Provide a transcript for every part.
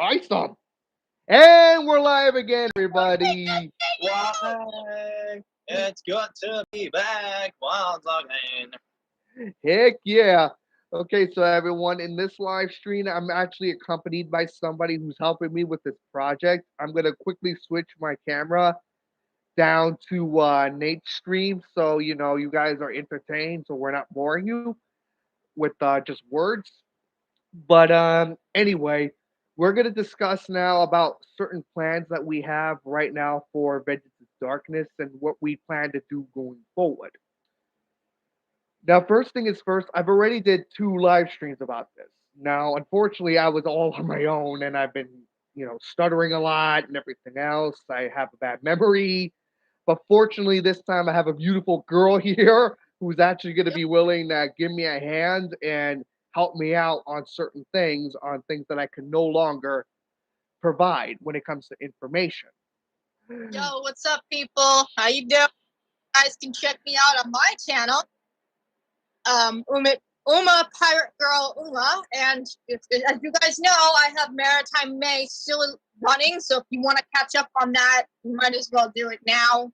try some. And we're live again, everybody. Why? It's good to be back once again. Heck yeah. Okay, so everyone, in this live stream, I'm actually accompanied by somebody who's helping me with this project. I'm going to quickly switch my camera down to Nate's stream so you guys are entertained, so we're not boring you with just words. But anyway, we're going to discuss now about certain plans that we have right now for Vengeance Darkness and what we plan to do going forward. Now, first thing is first, I've already did 2 live streams about this. Now, unfortunately, I was all on my own and I've been, stuttering a lot and everything else. I have a bad memory. But fortunately, this time I have a beautiful girl here who's actually going to be willing to give me a hand and help me out on things that I can no longer provide when it comes to information. Yo, what's up, people? How you doing? You guys can check me out on my channel, Uma Pirate Girl Uma, and as you guys know, I have Maritime May still running. So if you want to catch up on that, you might as well do it now.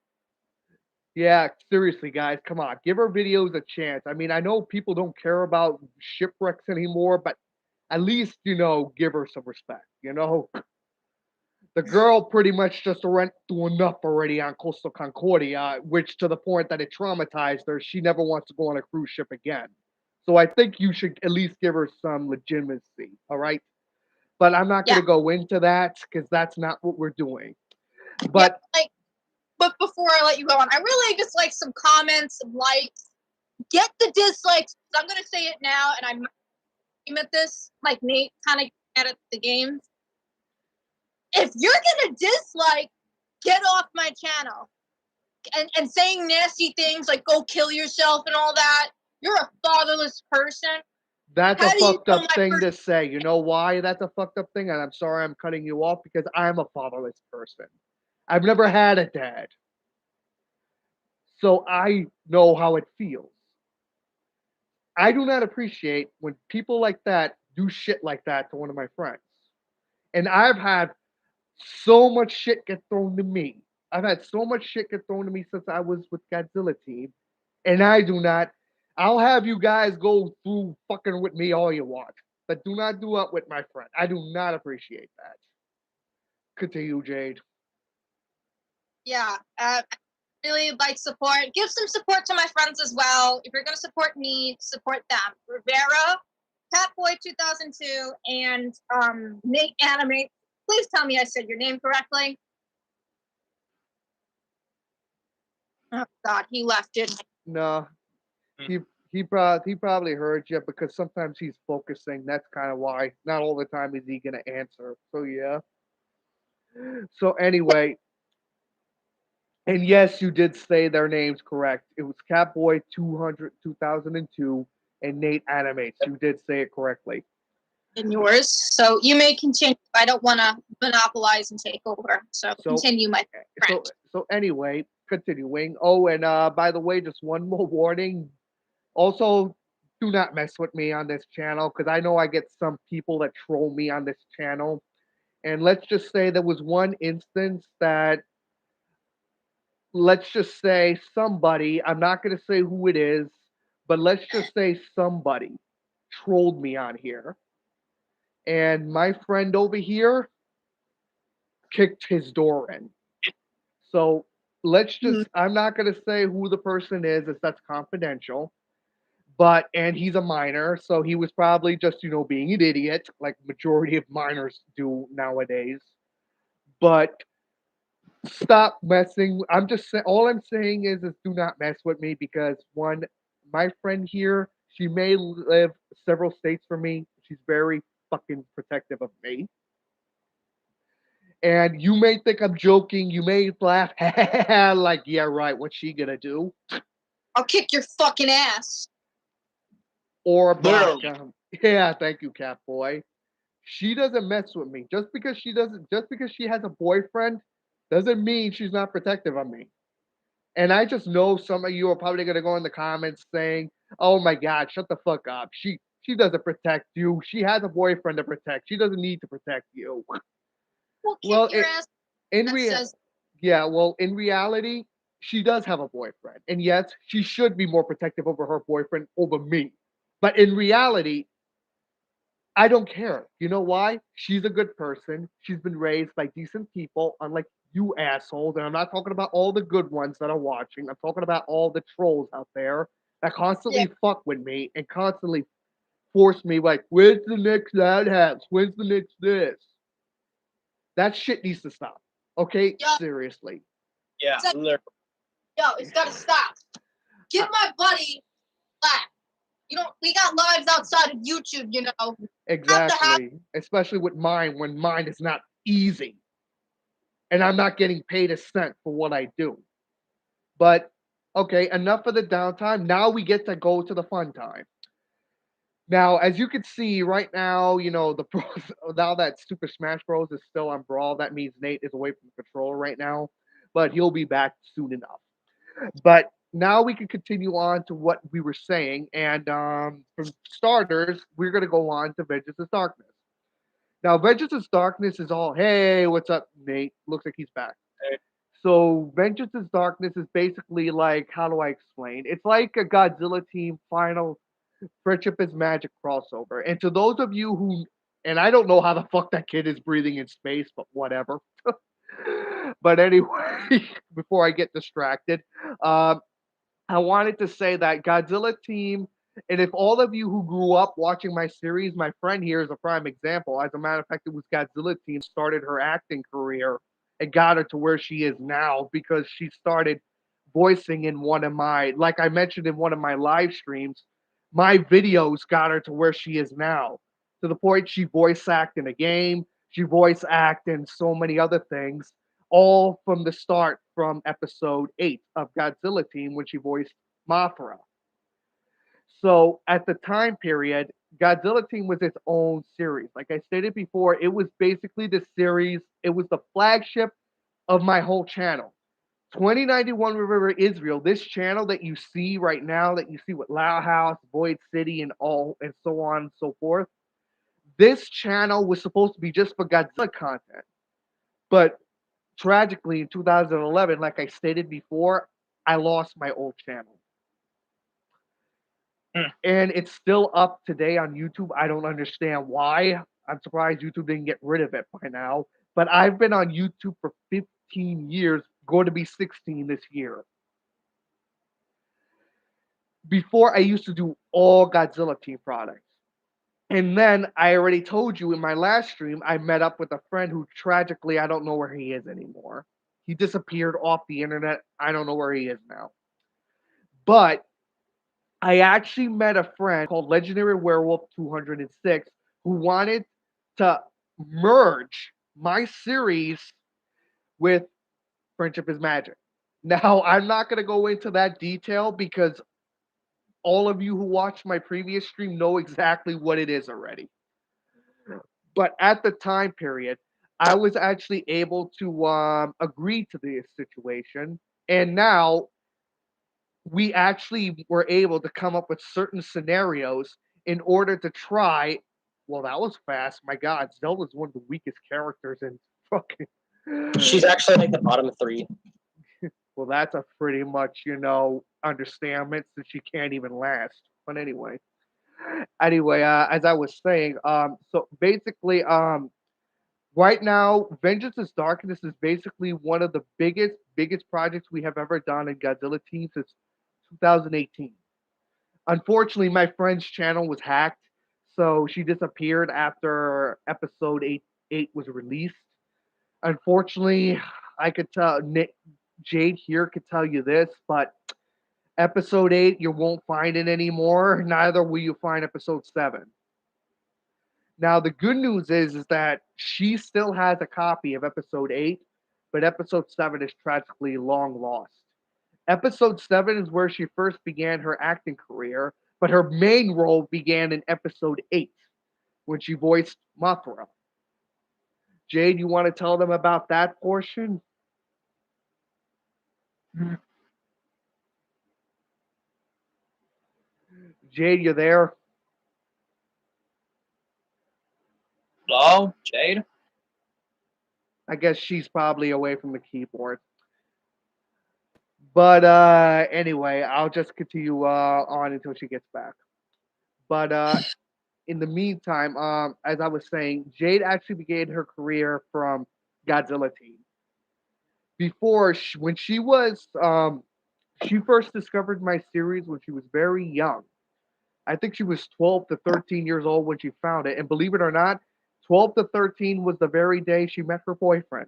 Yeah, seriously, guys, come on, give her videos a chance. I mean, I know people don't care about shipwrecks anymore, but at least give her some respect. The girl pretty much just went through enough already on Coastal Concordia, which to the point that it traumatized her. She never wants to go on a cruise ship again. So I think you should at least give her some legitimacy, all right? But I'm not going to go into that because that's not what we're doing. But but before I let you go on, I really just like some comments, some likes. Get the dislikes. I'm going to say it now, and I'm at this like Nate kind of at the games. If you're gonna dislike, get off my channel. And saying nasty things like go kill yourself and all that, you're a fatherless person. That's a fucked up thing to say. You know why that's a fucked up thing? And I'm sorry I'm cutting you off because I'm a fatherless person. I've never had a dad. So I know how it feels. I do not appreciate when people like that do shit like that to one of my friends. And I've had so much shit get thrown to me. I've had so much shit get thrown to me since I was with Godzilla team. And I do not. I'll have you guys go through fucking with me all you want. But do not do up with my friend. I do not appreciate that. Continue, Jade. Yeah. Really like support. Give some support to my friends as well. If you're going to support me, support them. Rivera, Catboy2002, and Nate Animates. Please tell me I said your name correctly. Oh God, he left it. No, he probably heard you because sometimes he's focusing. That's kind of why. Not all the time is he gonna answer. So yeah. So anyway, and yes, you did say their names correct. It was Catboy 200 2002 and Nate Animates. You did say it correctly. And yours. So you may continue. I don't want to monopolize and take over. So continue, my friend. So anyway, continuing. Oh, and by the way, just one more warning. Also, do not mess with me on this channel because I know I get some people that troll me on this channel. And let's just say there was one instance that, let's just say somebody, I'm not going to say who it is, but let's just say somebody trolled me on here. And my friend over here kicked his door in. So let's just, I'm not going to say who the person is, as that's confidential. And he's a minor, so he was probably just, being an idiot, like majority of minors do nowadays. But stop messing. I'm just saying, all I'm saying is do not mess with me because one, my friend here, she may live several states from me. She's very fucking protective of me. And you may think I'm joking. You may laugh, like, yeah, right. What's she gonna do? I'll kick your fucking ass. Or yeah, thank you, Catboy. She doesn't mess with me. Just because she has a boyfriend doesn't mean she's not protective of me. And I just know some of you are probably gonna go in the comments saying, "Oh my God, shut the fuck up. She She doesn't protect you. She has a boyfriend to protect. She doesn't need to protect you. We'll kick Well, your ass. in That real, says, yeah, well, in reality, she does have a boyfriend, and yes, she should be more protective over her boyfriend over me. But in reality, I don't care. You know why? She's a good person. She's been raised by decent people, unlike you assholes. And I'm not talking about all the good ones that are watching. I'm talking about all the trolls out there that yeah, constantly fuck with me and constantly force me, like, when's the next Loud House? When's the next this? That shit needs to stop. Okay? yo, Seriously. Yeah, it's like, literally. yo, it's gotta stop. Give my buddy slack. You know, we got lives outside of YouTube, you know. Have to have Exactly. Especially with mine when mine is not easy and I'm not getting paid a cent for what I do. But okay, enough of the downtime. Now we get to go to the fun time. Now, as you can see right now, the pros now that Super Smash Bros is still on Brawl, that means Nate is away from the controller right now, but he'll be back soon enough. But now we can continue on to what we were saying, and for starters, we're gonna go on to Vengeance of Darkness. Now, Vengeance of Darkness is all, hey, what's up, Nate? Looks like he's back. So Vengeance is Darkness is basically like, how do I explain? It's like a Godzilla team final Friendship is Magic crossover. And to those of you who, and I don't know how the fuck that kid is breathing in space, but whatever. But anyway, before I get distracted, um, I wanted to say that Godzilla team, and if all of you who grew up watching my series, my friend here is a prime example. As a matter of fact, it was Godzilla team started her acting career and got her to where she is now because she started voicing in one of my, like I mentioned in one of my live streams, my videos got her to where she is now. To the point she voice act in a game, she voice act in so many other things all from the start from episode 8 of Godzilla Team when she voiced Mothra. So at the time period, Godzilla Team was its own series. Like I stated before, it was basically the series, it was the flagship of my whole channel. 2091 River Israel, this channel that you see right now, that you see with Loud House, Void City, and all, and so on and so forth, this channel was supposed to be just for Godzilla content. But tragically, in 2011, like I stated before, I lost my old channel. Hmm. And it's still up today on YouTube. I don't understand why. I'm surprised YouTube didn't get rid of it by now. But I've been on YouTube for 15 years, going to be 16 this year. Before, I used to do all Godzilla Team products. And then I already told you in my last stream, I met up with a friend who tragically, I don't know where he is anymore. He disappeared off the internet. I don't know where he is now. But I actually met a friend called Legendary Werewolf 206 who wanted to merge my series with Friendship is Magic. Now, I'm not going to go into that detail because all of you who watched my previous stream know exactly what it is already. But at the time period, I was actually able to agree to this situation. And now we actually were able to come up with certain scenarios in order to try. Well, that was fast. My God, Zelda's one of the weakest characters in fucking. She's actually like the bottom three. Well, that's a pretty much understandment since she can't even last. But anyway, as I was saying, so basically, right now, Vengeance is Darkness is basically one of the biggest projects we have ever done in Godzilla Team since 2018. Unfortunately, my friend's channel was hacked, so she disappeared after episode eight was released. Unfortunately, I could tell Jade here could tell you this, but episode 8 you won't find it anymore. Neither will you find episode 7. Now the good news is that she still has a copy of episode 8, but episode 7 is tragically long lost. Episode 7 is where she first began her acting career, but her main role began in episode 8 when she voiced Mothra. Jade, you want to tell them about that portion? Jade, you there? Hello, Jade? I guess she's probably away from the keyboard. But anyway, I'll just continue on until she gets back. But in the meantime, as I was saying, Jade actually began her career from Godzilla Team. Before, when she first discovered my series when she was very young. I think she was 12 to 13 years old when she found it. And believe it or not, 12 to 13 was the very day she met her boyfriend.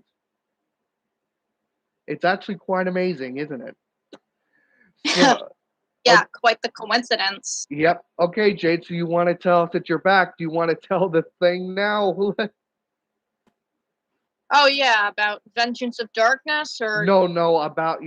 It's actually quite amazing, isn't it? So, Yeah, quite the coincidence. yep. Okay, Jade. So you want to tell us that you're back? Do you want to tell the thing now? Oh yeah, about Vengeance of Darkness, or No, about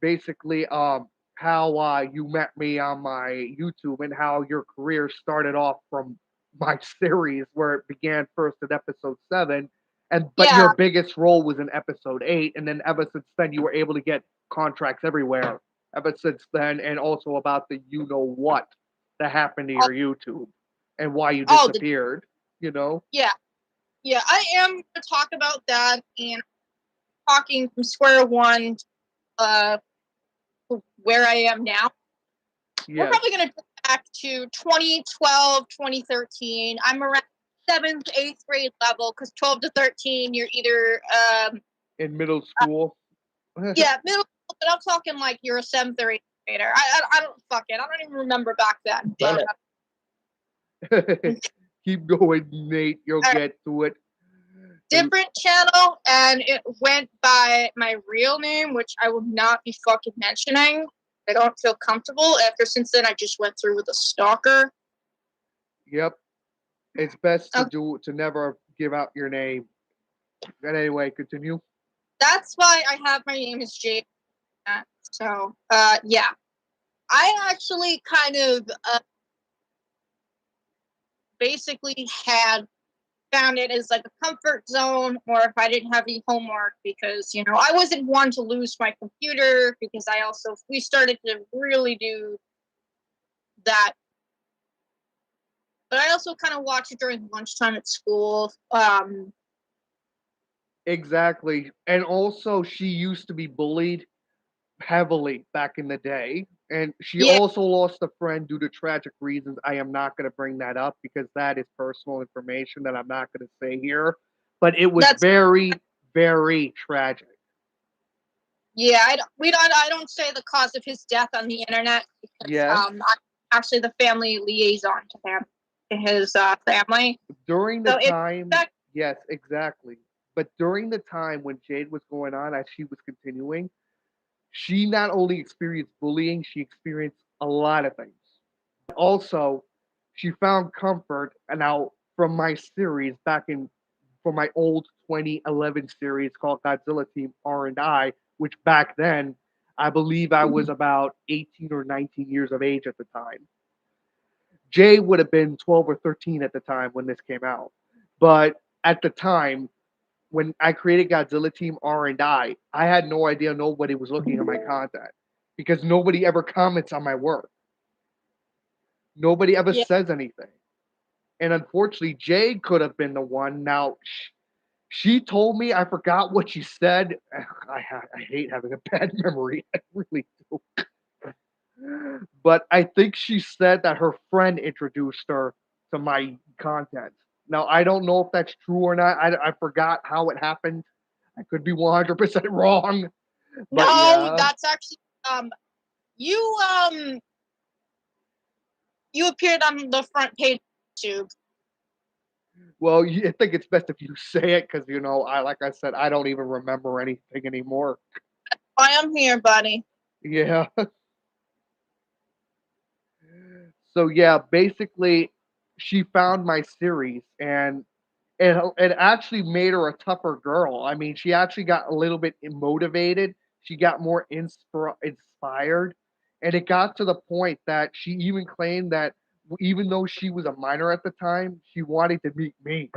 basically how you met me on my YouTube and how your career started off from my series where it began first at episode 7, and but yeah. your biggest role was in episode 8, and then ever since then you were able to get contracts everywhere. Ever since then, and also about the what that happened to Oh, your YouTube and why you oh, disappeared. You know. yeah, yeah. I am going to talk about that and talking from square one, uh, where I am now. We're Yes. probably going to go back to 2012, 2013. I'm around 7th, 8th grade level because 12 to 13, you're either In middle school. yeah, middle school, but I'm talking like you're a 7th or 8th grader. I don't fuck it. I don't even remember back then. Damn it. Keep going, Nate. You'll get to it. Different channel, and it went by my real name, which I will not be fucking mentioning. I don't feel comfortable. Since then, I just went through with a stalker. Yep. It's best to never give out your name. But anyway, continue. That's why I have my name as Jade. So, yeah. I actually kind of basically found it as like a comfort zone, or if I didn't have any homework, because I wasn't one to lose my computer, because we started to really do that, but I also kind of watch it during lunchtime at school. Exactly. And also she used to be bullied heavily back in the day. And she Yeah, also lost a friend due to tragic reasons. I am not going to bring that up because that is personal information that I'm not going to say here. But it was that's very, very tragic. yeah. I don't say the cause of his death on the internet because Yes. I'm actually the family liaison to his family. During the So time, yes, exactly. But during the time when Jade was going on, as she was continuing, she not only experienced bullying, she experienced a lot of things. Also, she found comfort and now from my series back in from my old 2011 series called Godzilla Team R and I, which back then I believe I was about 18 or 19 years of age at the time. Jay would have been 12 or 13 at the time when this came out. But at the time, when I created Godzilla Team R and I had no idea nobody was looking at my content because nobody ever comments on my work. Nobody ever yeah, says anything. And unfortunately, Jay could have been the one. Now, she told me, I forgot what she said. I hate having a bad memory. I really do. But I think she said that her friend introduced her to my content. Now, I don't know if that's true or not. I forgot how it happened. I could be 100% wrong. But no, yeah. that's actually you you appeared on the front page of YouTube. Well, I think it's best if you say it because, like I said, I don't even remember anything anymore. I am here, buddy. Yeah. So yeah, basically, she found my series, and it actually made her a tougher girl. I mean, she actually got a little bit motivated. She got more inspired, and it got to the point that she even claimed that even though she was a minor at the time, she wanted to meet me.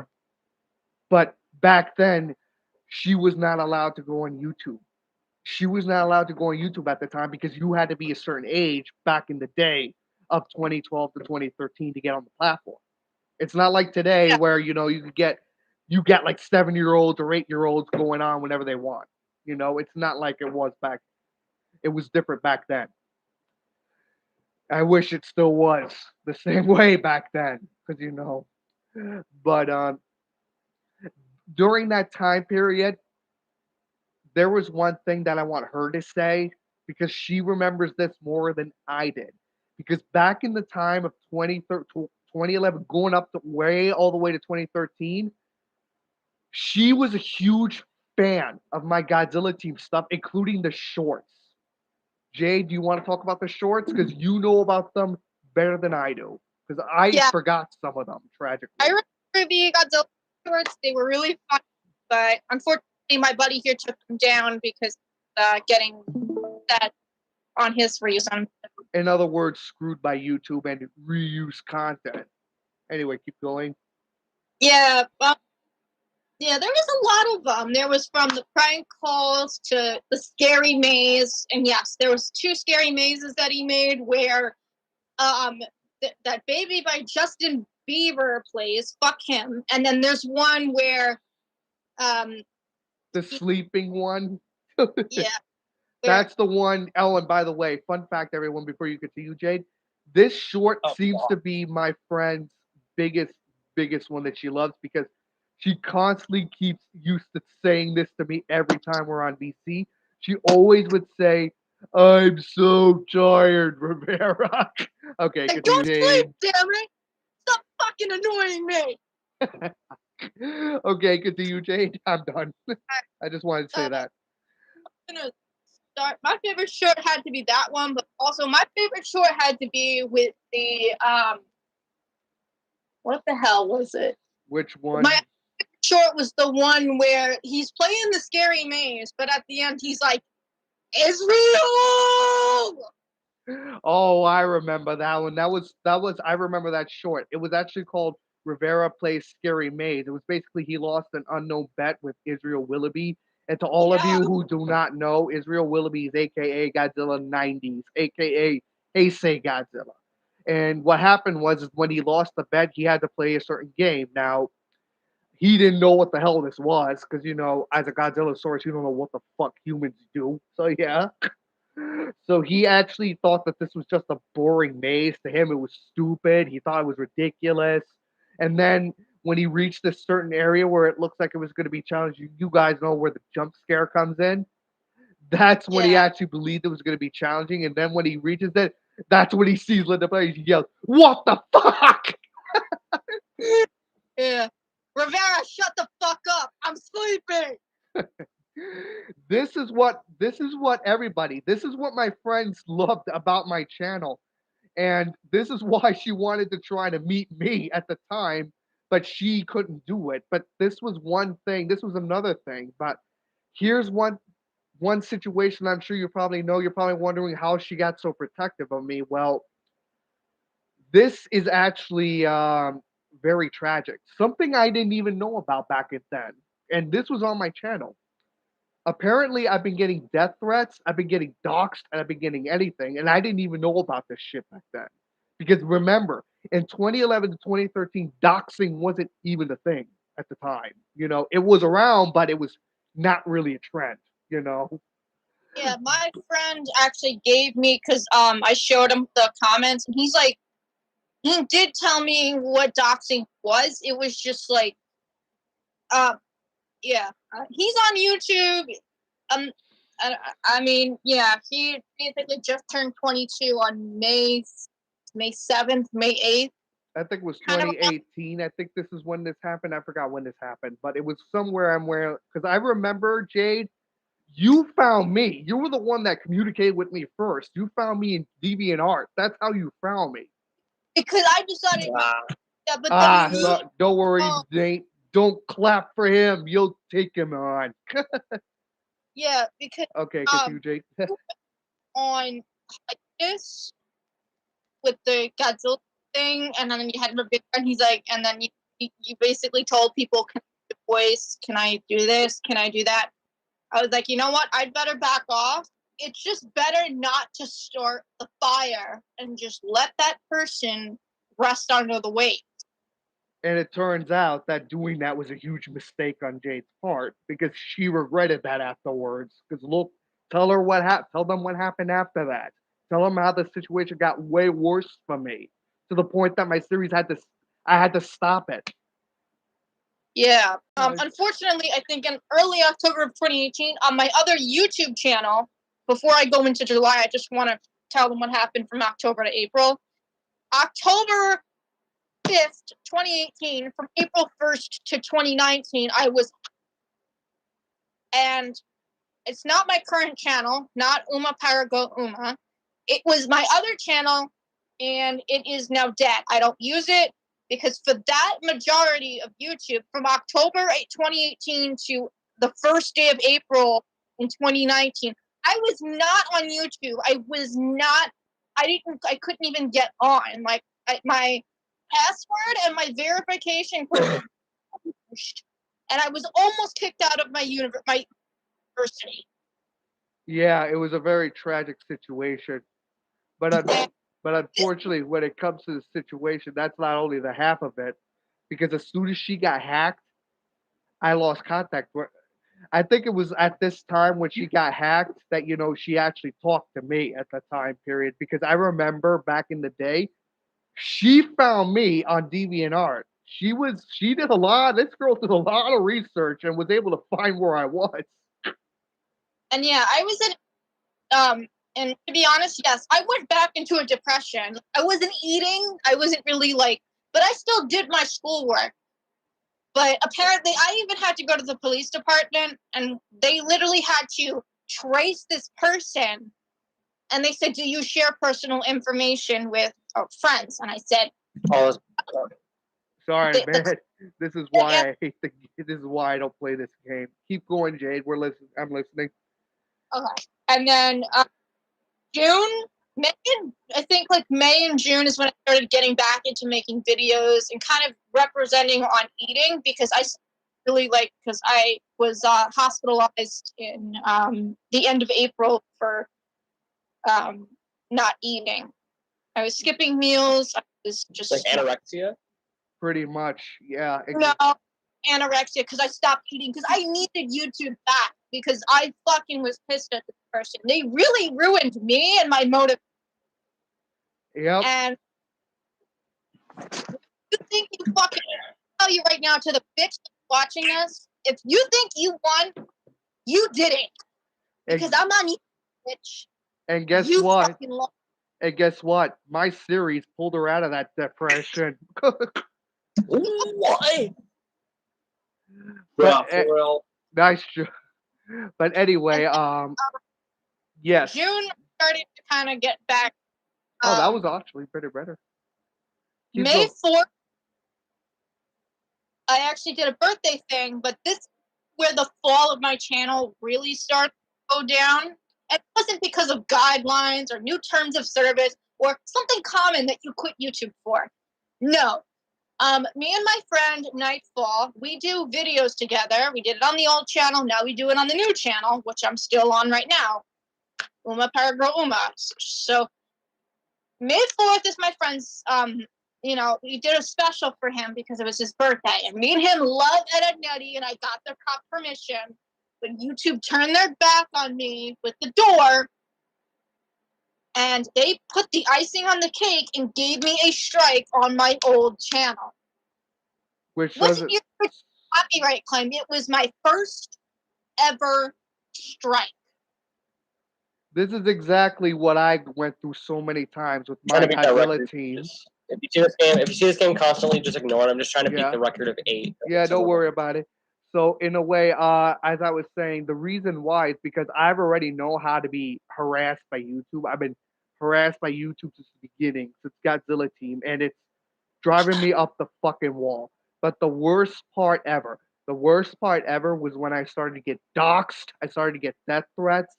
But back then, she was not allowed to go on YouTube. She was not allowed to go on YouTube at the time because you had to be a certain age back in the day of 2012 to 2013 to get on the platform. It's not like today Yeah. where you get like 7-year-olds or 8-year-olds going on whenever they want. It's not like it was back. It was different back then. I wish it still was the same way back then, because. But during that time period, there was one thing that I want her to say because she remembers this more than I did. Because back in the time of 2011, going up to way all the way to 2013, she was a huge fan of my Godzilla team stuff, including the shorts. Jay, do you want to talk about the shorts? Because you know about them better than I do. Because I Yeah. forgot some of them, tragically. I remember the Godzilla shorts. They were really fun, but unfortunately, my buddy here took them down because getting that on his reason. In other words, screwed by YouTube and reuse content. Anyway, keep going. Yeah, yeah, there was a lot of them. There was from the prank calls to the scary maze, and yes, there was 2 scary mazes that he made where that Baby by Justin Bieber plays. Fuck him. And then there's one where The sleeping one. yeah. That's the one. Oh, and by the way, fun fact, everyone, before you continue, Jade, this short seems to be my friend's biggest one that she loves because she constantly keeps used to saying this to me every time we're on VC. She always would say, "I'm so tired, Rivera." Okay, Like, continue, don't sleep, Jade. damn it! Stop fucking annoying me. Okay, continue, Jade. I'm done. I just wanted to say that. I'm gonna start. My favorite short had to be that one, but also my favorite short had to be with the what the hell was it? Which one? My short was the one where he's playing the scary maze, but at the end he's like, Israel! Oh, I remember that one. That was I remember that short. It was actually called Rivera Plays Scary Maze. It was basically he lost an unknown bet with Israel Willoughby. And to all of you who do not know, Israel Willoughby is aka Godzilla 90s, aka Heisei Godzilla. And what happened was is when he lost the bet, he had to play a certain game. Now, he didn't know what the hell this was, because as a Godzilla source, you don't know what the fuck humans do. So yeah. So he actually thought that this was just a boring maze. To him, it was stupid. He thought it was ridiculous. And then when he reached this certain area where it looks like it was going to be challenging, you guys know where the jump scare comes in. That's when he actually believed it was going to be challenging. And then when he reaches it, that's when he sees Linda Blair. He yells, "What the fuck?" Yeah. Rivera, shut the fuck up. I'm sleeping. This is what everybody, this is what my friends loved about my channel. And this is why she wanted to try to meet me at the time, but she couldn't do it. But this was one thing, this was another thing. But here's one situation I'm sure you probably know. You're probably wondering how she got so protective of me. Well, this is actually very tragic. Something I didn't even know about back then. And this was on my channel. Apparently, I've been getting death threats, I've been getting doxxed, and I've been getting anything, and I didn't even know about this shit back then. Because remember, in 2011 to 2013, doxing wasn't even a thing at the time. It was around, but it was not really a trend. Yeah, my friend actually gave me because I showed him the comments, and he's like, he did tell me what doxing was. It was just like, yeah, he's on YouTube. Um, I mean, yeah, he basically just turned 22 on May 7th, May 8th. I think it was Kind of 2018. I think this is when this happened. I forgot when this happened, but it was somewhere I'm where, because I remember, Jade, you found me. You were the one that communicated with me first. You found me in DeviantArt. That's how you found me. because I decided, yeah, but then Don't worry, Nate. Don't clap for him. You'll take him on. yeah, because Okay, continue, Jake. on like this with the Godzilla thing, and then you had him a big friend. He's like, and then you basically told people, "Can I do voice? Can I do this? Can I do that?" I was like, you know what? I'd better back off. It's just better not to start the fire and just let that person rest under the weight. And it turns out that doing that was a huge mistake on Jade's part because she regretted that afterwards. Because look, tell them what happened after that. Tell them how the situation got way worse for me to the point that my series I had to stop it. Yeah. Unfortunately, I think in early October of 2018, on my other YouTube channel, before I go into July, I just want to tell them what happened from October to April. October 5th, 2018, from April 1st to 2019, and it's not my current channel, not Uma Parago Uma. It was my other channel, and it is now dead. I don't use it because for that majority of YouTube, from October 2018 to the first day of April in 2019, I was not on YouTube. I couldn't even get on. Like, my password and my verification code and I was almost kicked out of my university. Yeah, it was a very tragic situation. But unfortunately, when it comes to the situation, that's not only the half of it, because as soon as she got hacked, I lost contact with. I think it was at this time when she got hacked that she actually talked to me at the time period because I remember back in the day she found me on DeviantArt. She did a lot. This girl did a lot of research and was able to find where I was. And yeah, I was and to be honest, yes, I went back into a depression. I wasn't eating. I wasn't really but I still did my schoolwork. But apparently, I even had to go to the police department, and they literally had to trace this person. And they said, "Do you share personal information with friends?" And I said, Oh, Sorry, man. This is why I hate the. This is why I don't play this game. Keep going, Jade. We're listening. I'm listening. Okay. And then June, I think May and June is when I started getting back into making videos and kind of representing on eating because I really because I was hospitalized in the end of April for not eating. I was skipping meals. I was just like anorexia. Pretty much, yeah. No, anorexia because I stopped eating because I needed YouTube back because I fucking was pissed at this person. They really ruined me and my motive. Yep. And you think you fucking I'll tell you right now to the bitch watching this, if you think you won, you didn't. Because I'm on you, bitch. And guess You what? fucking lost. And guess what? My series pulled her out of that depression. What? Bro, for real. Nice job. But anyway, yes. June started to kind of get back. Oh, that was actually pretty better. Keep May going. 4th, I actually did a birthday thing, but this is where the fall of my channel really started to go down. It wasn't because of guidelines or new terms of service or something common that you quit YouTube for. No. Me and my friend Nightfall, we do videos together. We did it on the old channel. Now we do it on the new channel, which I'm still on right now. Uma Paragro Uma. So May 4th is my friend's, we did a special for him because it was his birthday. And me and him love Ed, Ed Nettie, and I got their cop permission. But YouTube turned their back on me with the door. And they put the icing on the cake and gave me a strike on my old channel. Which wasn't your copyright claim. It was my first ever strike. This is exactly what I went through so many times with my Godzilla team. If you see this game constantly, just ignore it. I'm just trying to beat the record of 8. Yeah, don't worry about it. So in a way, as I was saying, the reason why is because I've already know how to be harassed by YouTube. I've been harassed by YouTube since the beginning, since Godzilla team, and it's driving me up the fucking wall. But the worst part ever was when I started to get doxxed. I started to get death threats,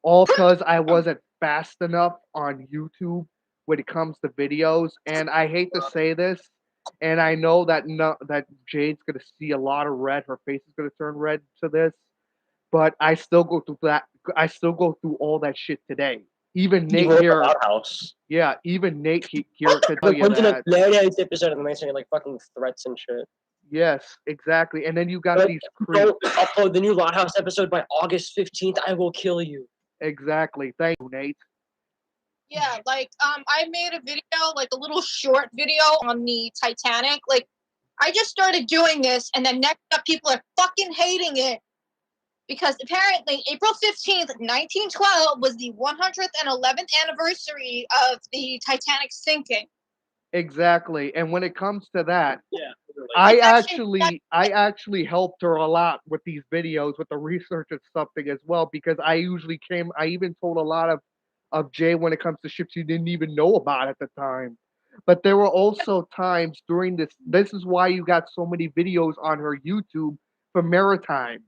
all because I wasn't fast enough on YouTube when it comes to videos. And I hate to say this, and I know that that Jade's gonna see a lot of red. Her face is gonna turn red to this, but I still go through that. I still go through all that shit today. Even He Nate wrote here, the Outhouse. yeah, even Nate here could The tell you one's in a that. Gladiators episode, and the next thing like fucking threats and shit. Yes, exactly. And then you got Like, these don't creeps. upload the new Lighthouse episode by August 15th. I will kill you. Exactly. Thank you, Nate. Yeah, like I made a video, like a little short video on the Titanic. Like, I just started doing this, and then next up, people are fucking hating it because apparently April 15th, 1912 was the 111th anniversary of the Titanic sinking. Exactly. And when it comes to that, Yeah. Literally. I actually helped her a lot with these videos, with the research and something as well, because I even told a lot of Jay when it comes to ships you didn't even know about at the time. But there were also times during this is why you got so many videos on her YouTube for maritime.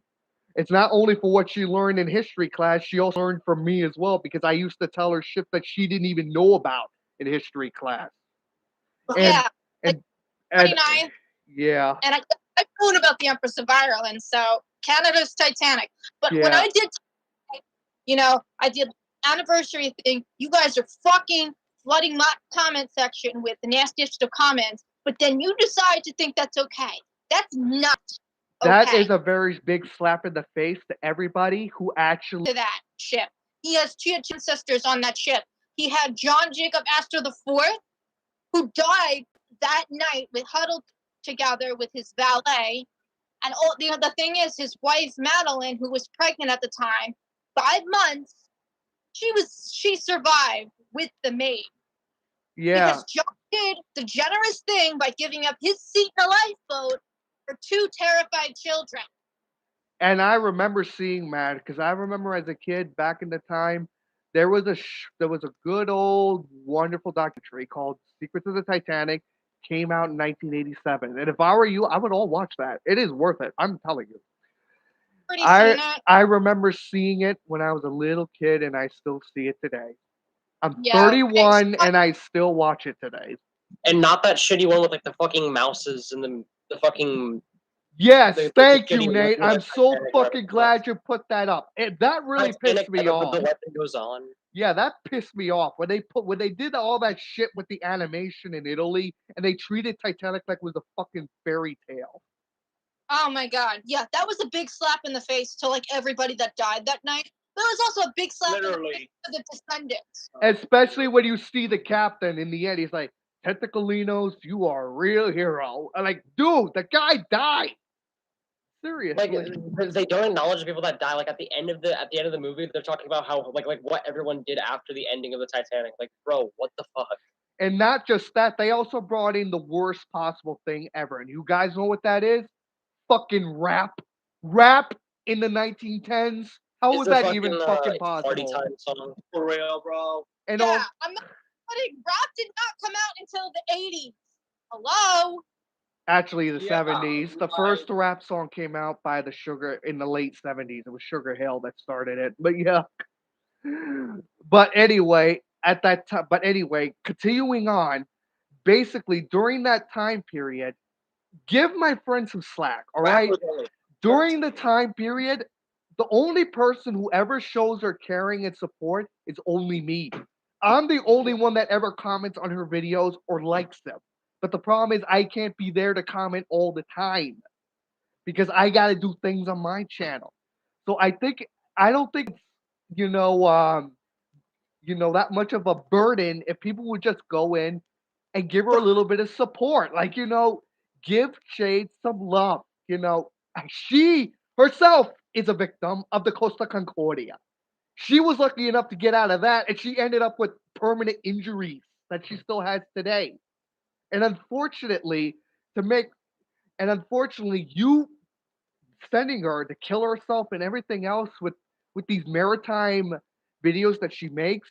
It's not only for what she learned in history class, she also learned from me as well, because I used to tell her shit that she didn't even know about in history class. And Yeah, like and 29, yeah, and I wrote about the Empress of Ireland, so Canada's Titanic. But when yeah, I did, I did anniversary thing. You guys are fucking flooding my comment section with the nastiest of comments, but then you decide to think that's okay. That's not that okay. is a very big slap in the face to everybody who actually. To that ship. She had two ancestors on that ship. He had John Jacob Astor the Fourth, who died that night with huddled together with his valet. And the thing is, his wife Madeline, who was pregnant at the time, 5 months, she survived with the maid. Yeah, Because John did the generous thing by giving up his seat in a lifeboat for two terrified children. and I remember seeing Mad because I remember as a kid back in the time there was a good old wonderful documentary called Secrets of the Titanic. Came out in 1987, and if I were you, I would all watch that. It is worth it. I'm telling you. Already seen it. I remember seeing it when I was a little kid, and I still see it today. I'm Yeah, 31 and I still watch it today. And not that shitty one with like the fucking mouses and the fucking. Yes, the thank you, shitty one Nate. with I'm the so Titanic fucking glad you put that up. That really Titanic pissed me ever, but off. the weapon goes on. Yeah, that pissed me off when they did all that shit with the animation in Italy and they treated Titanic like it was a fucking fairy tale. Oh my god, yeah, that was a big slap in the face to like everybody that died that night. There was also a big slap in the face to the descendants. Especially when you see the captain in the end, he's like, Tentacolinos, you are a real hero. I'm like, dude, the guy died. Seriously. Like they don't acknowledge people that die. Like at the end of the movie, they're talking about how like what everyone did after the ending of the Titanic. Like, bro, what the fuck? And not just that, they also brought in the worst possible thing ever. And you guys know what that is? Fucking rap. Rap in the 1910s. How was that even fucking possible? Party time song. For real, bro. And yeah, I'm not kidding. Rap did not come out until the 80s. Hello? Actually, the Yeah, 70s. The first rap song came out by the Sugar in the late 70s. It was Sugar Hill that started it. But yeah. But anyway, at that time, but anyway, continuing on, basically during that time period, give my friend some slack, all right? During the time period, the only person who ever shows her caring and support is only me. I'm the only one that ever comments on her videos or likes them. But the problem is I can't be there to comment all the time because I got to do things on my channel. So I don't think it's, that much of a burden if people would just go in and give her a little bit of support. Like, give Jade some love. She herself is a victim of the Costa Concordia. She was lucky enough to get out of that, and she ended up with permanent injuries that she still has today. And unfortunately, you sending her to kill herself and everything else with these maritime videos that she makes,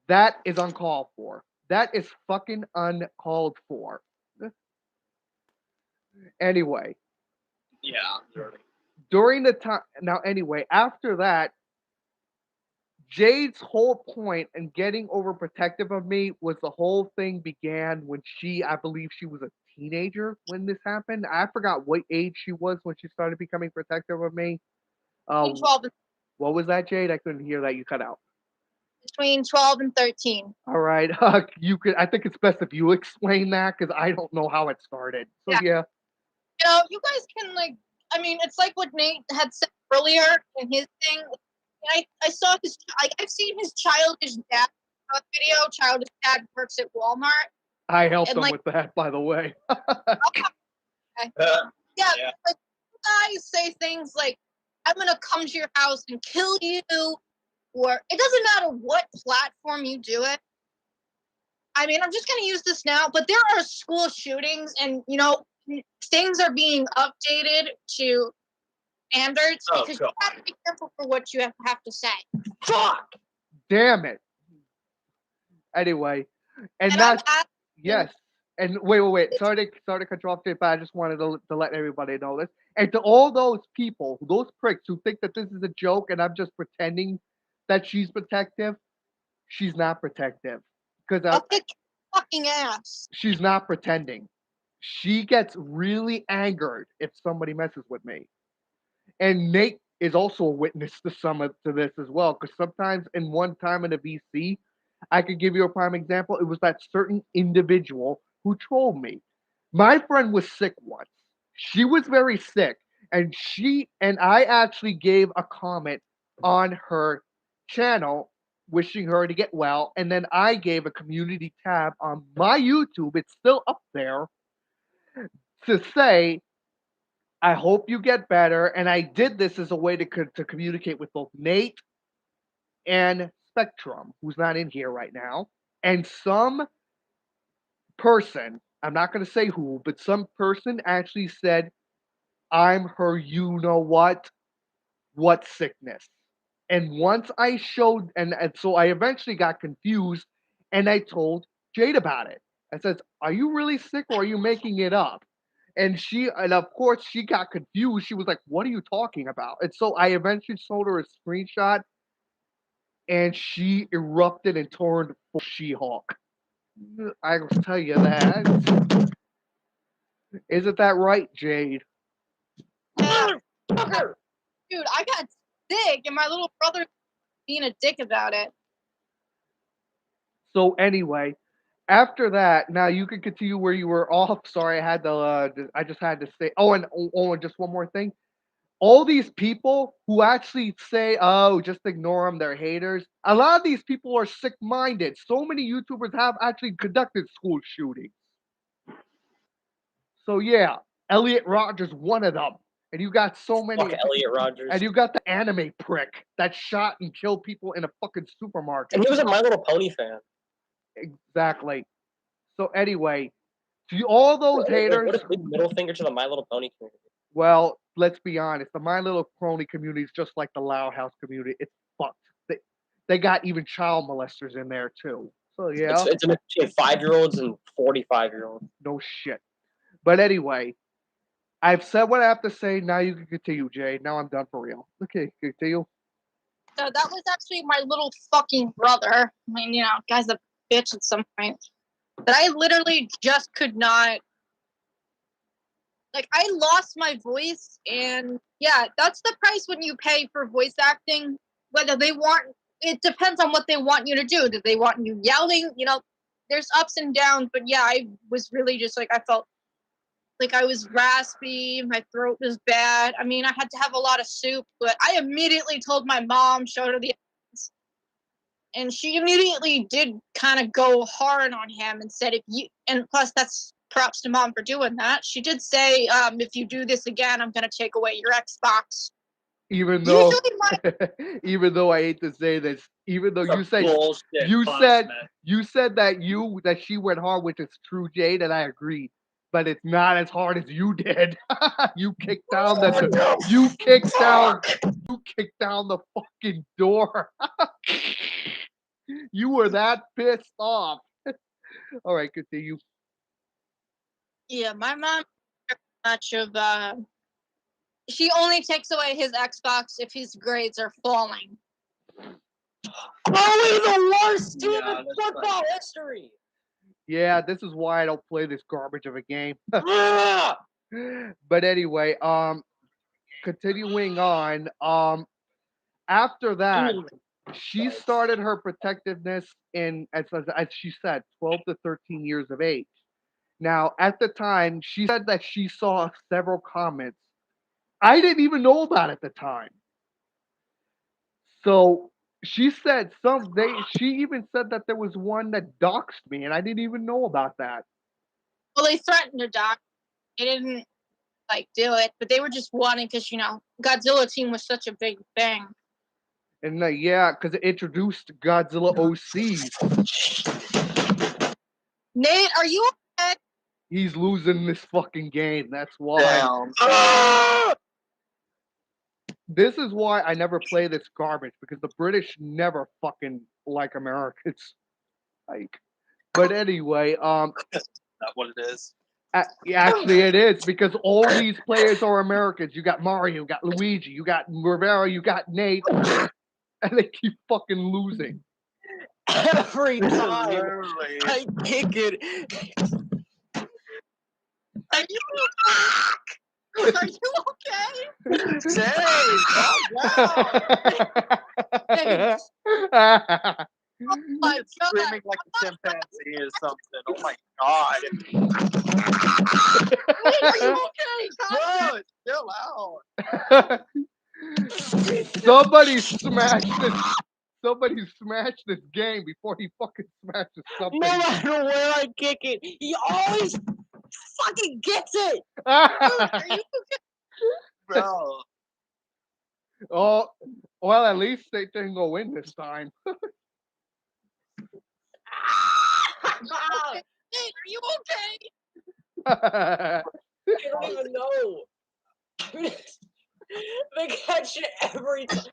that is uncalled for. That is fucking uncalled for. Anyway, Yeah, literally. during the time now, anyway, after that, Jade's whole point in getting overprotective of me was the whole thing began when I believe she was a teenager when this happened. I forgot what age she was when she started becoming protective of me. 12. What was that, Jade? I couldn't hear that. You cut out. Between 12 and 13. All right. You could. I think it's best if you explain that because I don't know how it started. So Yeah. yeah. You guys can like. I mean, it's like what Nate had said earlier in his thing. I saw his. I've seen his childish dad video. Childish dad works at Walmart. I helped And, them like- with that, by the way. Yeah, Yeah. like guys say things like, "I'm gonna come to your house and kill you," or it doesn't matter what platform you do it. I mean, I'm just gonna use this now, but there are school shootings, and things are being updated to standards Oh, because God. you have to be careful for what you have to say. Fuck. Damn it. Anyway, and And that's I'm yes. And wait. Sorry to cut you off, Jade, but I just wanted to let everybody know this. And to all those people, those pricks who think that this is a joke and I'm just pretending that she's protective, she's not protective because I'll kick your fucking ass. she's not pretending. She gets really angered if somebody messes with me. And Nate is also a witness to this as well. Because sometimes in one time in a VC, I could give you a prime example. It was that certain individual who trolled me. My friend was sick once. She was very sick, and I actually gave a comment on her channel wishing her to get well, and then I gave a community tab on my YouTube. It's still up there to say I hope you get better. And I did this as a way to communicate with both Nate and Spectrum, who's not in here right now, and some person, I'm not going to say who, but some person actually said, I'm her, you know what sickness. And once I showed, and so I eventually got confused and I told Jade about it. I says, are you really sick or are you making it up? And of course, she got confused. She was like, what are you talking about? And so I eventually showed her a screenshot and she erupted and turned full She-Hulk. I will tell you that. Isn't that right, Jade? Yeah, Fucker. dude, I got sick, and my little brother being a dick about it. So anyway, after that, now you can continue where you were off. Sorry, I just had to say. And just one more thing. All these people who actually say, "Oh, just ignore them, they're haters." A lot of these people are sick-minded. So many YouTubers have actually conducted school shootings. So yeah, Elliot Rogers, one of them, and you got so many. Fuck Elliot Rogers. And you got the anime prick that shot and killed people in a fucking supermarket. And he was a My Little Pony fan. Exactly. So anyway, to all those haters, What a big middle finger to the My Little Pony community. well, let's be honest. The My Little Pony community is just like the Loud House community. It's fucked. They got even child molesters in there too. So yeah, It's a mix between 5-year-olds and 45-year-olds. no shit. But anyway, I've said what I have to say. Now you can continue, Jay. Now I'm done for real. Okay, continue. So that was actually my little fucking brother. I mean, guy's a bitch at some point. But I literally just could not. Like, I lost my voice, and yeah, that's the price when you pay for voice acting. Whether it depends on what they want you to do. Do they want you yelling? There's ups and downs, but yeah, I was really just like, I felt like I was raspy, my throat was bad. I mean, I had to have a lot of soup, but I immediately told my mom, showed her the evidence, and she immediately did kind of go hard on him and said, and plus that's props to mom for doing that. She did say, if you do this again, I'm going to take away your Xbox. Even though, Usually even though I hate to say this, even though Some you say bullshit you punishment. said that she went hard, which is true, Jade, and I agree. But it's not as hard as you did. You kicked down you kicked down the fucking door. You were that pissed off. All right, continue. Yeah, my mom much of she only takes away his Xbox if his grades are falling. Probably the worst team Yeah, in that's football history. Yeah, this is why I don't play this garbage of a game. Ah! But anyway, continuing on, After that, she started her protectiveness in, as she said, 12 to 13 years of age. Now, at the time, she said that she saw several comments I didn't even know about at the time. So she said she even said that there was one that doxed me, and I didn't even know about that. Well, they threatened to dox. They didn't like do it, but they were just wanting because Godzilla team was such a big thing. And yeah, because it introduced Godzilla OC. Nate, are you okay? He's losing this fucking game. That's why. Down. This is why I never play this garbage, because the British never fucking like Americans. Like, but anyway, That's not what it is. actually it is, because all these players are Americans. You got Mario, you got Luigi, you got Rivera, you got Nate, and they keep fucking losing. Every time Literally. I kick it. Are you okay? Are you okay? Jade, Oh my god! screaming like a chimpanzee or something. Oh my god. Nate, are you okay? Bro, it's still out. Somebody smashed this. Somebody smashed this game before he fucking smashes something. No matter where I kick it, he always fucking gets it. Are you okay? Bro. Oh, well, at least they didn't go in this time. Nate, are you okay? I don't even know. They catch it every time.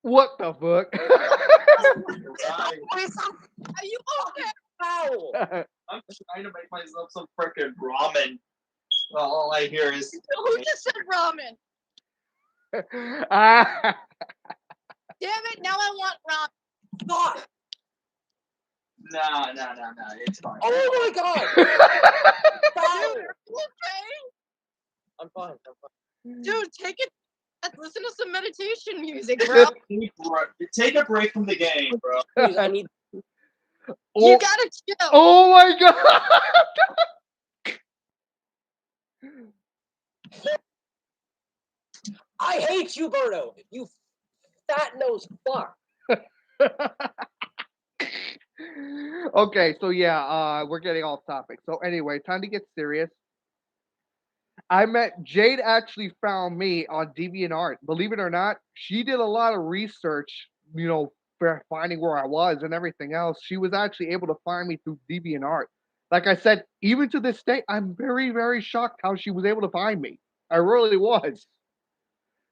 What the fuck? Right. Are you okay? Ow. I'm trying to make myself some freaking ramen. All I hear is Who just said ramen? Damn it! Now I want ramen. Fuck. no, it's fine. Oh my god. Dude, Ow. are you okay? I'm fine. I'm fine. Dude, take it. Listen to some meditation music, bro. Take a break from the game, bro. Please, I need. You gotta chill. Oh my god! I hate you, Berto. You fat nosed fuck. Okay, so yeah, we're getting off topic. So anyway, time to get serious. I met Jade actually found me on DeviantArt. Believe it or not, she did a lot of research, for finding where I was and everything else. She was actually able to find me through DeviantArt. Like I said, even to this day, I'm very, very shocked how she was able to find me. I really was.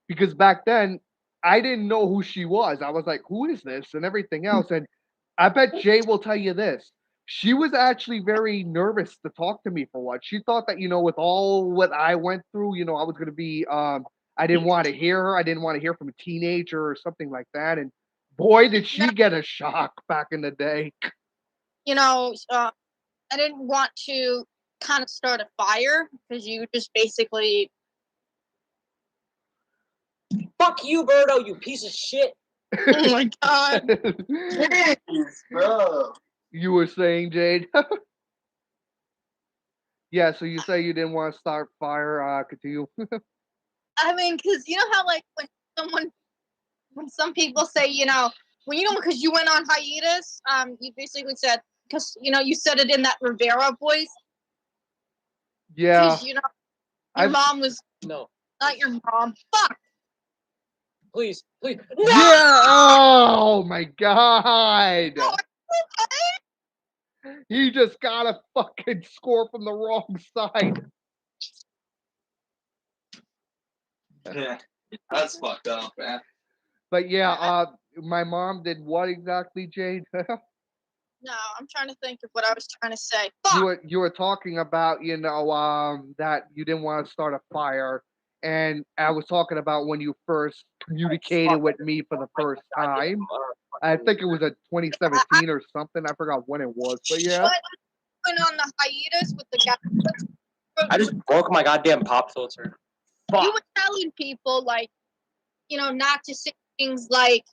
Because back then, I didn't know who she was. I was like, who is this? And everything else. And I bet Jay will tell you this. She was actually very nervous to talk to me for what. She thought that, with all what I went through, I was going to be, I didn't want to hear her. I didn't want to hear from a teenager or something like that. And boy, did she get a shock back in the day. I didn't want to kind of start a fire because you just basically. Fuck you, Berto, you piece of shit. Oh my god. Jeez, bro. You were saying, Jade? Yeah, so you say you didn't want to start fire. Continue. I mean, because you know how, like, when some people say, because you went on hiatus, you basically said, because, you said it in that Rivera voice. Yeah. Because, your mom was. No. Not your mom. Fuck. Please. No! Yeah. Oh my god. Oh, okay. He just got a fucking score from the wrong side. Yeah, that's fucked up, man. But yeah, my mom did what exactly, Jade? No, I'm trying to think of what I was trying to say. Fuck. You were talking about, that you didn't want to start a fire, and I was talking about when you first communicated with me for the first time. I think it was at 2017 or something. I forgot when it was, but yeah. But went on the hiatus with the guy. I just broke my goddamn pop filter. You were telling people, like, not to say things like,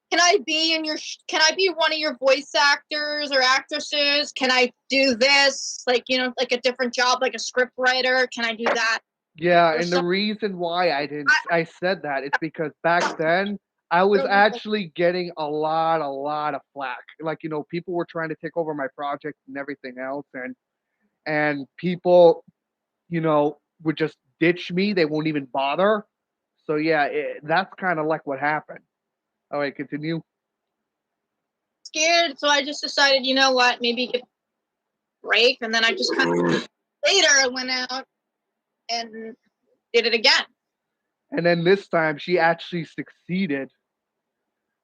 can I be one of your voice actors or actresses? Can I do this? Like a different job, like a script writer. Can I do that? Yeah, and the reason why I said that is because back then I was actually getting a lot of flack. Like, people were trying to take over my project and everything else, and people, would just ditch me. They won't even bother. So yeah, that's kind of like what happened. All right, continue. Scared, so I just decided, you know what, maybe get a break, and then I just kind of later went out and did it again. And then this time she actually succeeded.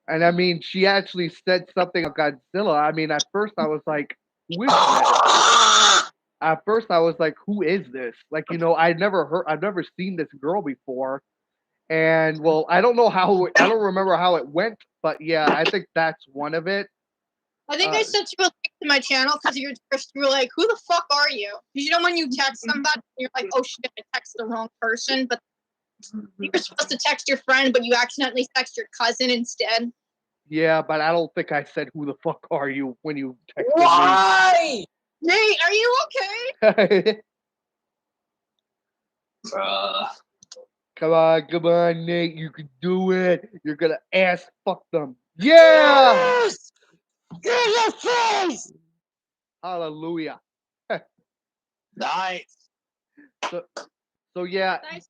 And I mean, she actually said something about Godzilla. I mean, at first I was like, who is this? At first I was like, who is this? Like, I've never seen this girl before. And well, I don't remember how it went, but yeah, I think that's one of it. I think I sent you a link to my channel because you were like, who the fuck are you? Because when you text somebody, you're like, oh shit, I texted the wrong person. But you're supposed to text your friend, but you accidentally text your cousin instead. Yeah, but I don't think I said who the fuck are you when you texted Why? Me. Nate, are you okay? Come on, Nate, you can do it. You're gonna ass fuck them. Yeah! Yes! Get your face! Hallelujah. Nice. So yeah, Nice.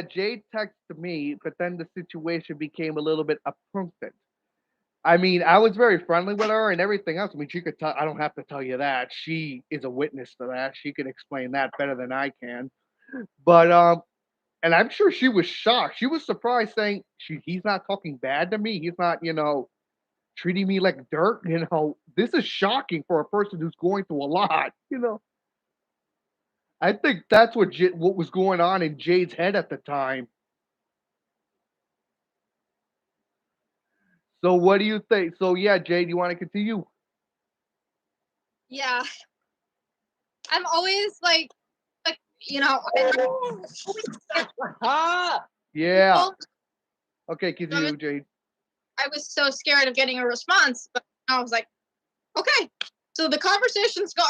Jade texted me, but then the situation became a little bit appropriate. I mean, I was very friendly with her and everything else. I mean, she could tell. I don't have to tell you that. She is a witness to that. She can explain that better than I can. But and I'm sure she was shocked. She was surprised, saying he's not talking bad to me. He's not, treating me like dirt. This is shocking for a person who's going through a lot. I think that's what was going on in Jade's head at the time. So what do you think? So yeah, Jade, you want to continue? Yeah. I'm always like Yeah. Okay, continue, Jade. I was so scared of getting a response, but I was like, okay. So the conversation's go.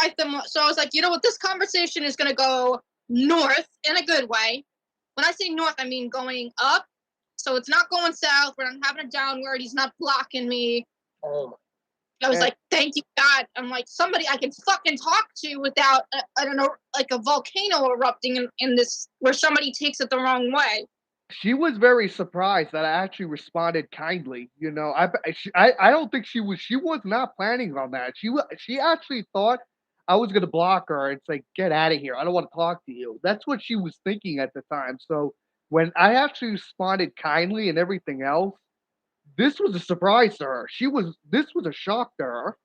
So I was like, you know what? This conversation is gonna go north in a good way. When I say north, I mean going up. So it's not going south. We're not having a downward. He's not blocking me. Oh I was like, thank you, God. I'm like, somebody I can fucking talk to without, I don't know, like a volcano erupting in this, where somebody takes it the wrong way. She was very surprised that I actually responded kindly. I don't think she was not planning on that. She actually thought I was gonna block her and say, "Get out of here! I don't want to talk to you." That's what she was thinking at the time. So when I actually responded kindly and everything else, this was a surprise to her. This was a shock to her.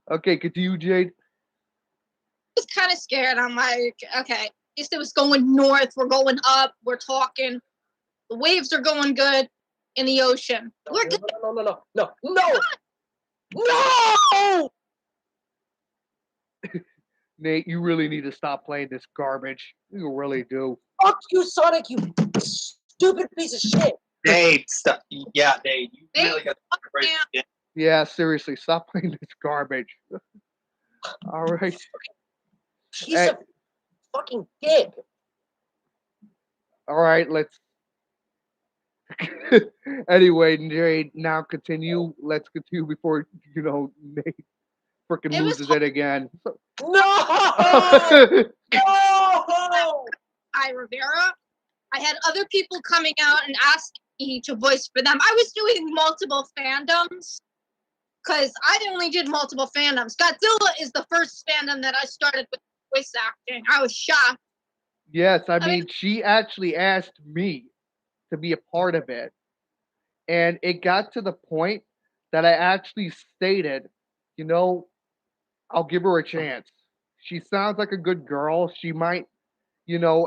Okay, continue, Jade. I was kind of scared. I'm like, okay, at least it was going north. We're going up. We're talking. The waves are going good in the ocean. We're good. No! Nate, you really need to stop playing this garbage. You really do. Fuck you, Sonic, you stupid piece of shit. Nate, stop. Yeah, Nate, you really got to break it. Yeah, seriously, stop playing this garbage. All right. He's a fucking dick. All right, let's. Anyway, Jade, now continue. Let's continue before Nate freaking loses it again. No! No! Rivera. I had other people coming out and asking me to voice for them. I was doing multiple fandoms because I only did multiple fandoms. Godzilla is the first fandom that I started with voice acting. I was shocked. Yes, I mean, she actually asked me to be a part of it. And it got to the point that I actually stated, I'll give her a chance. She sounds like a good girl. She might,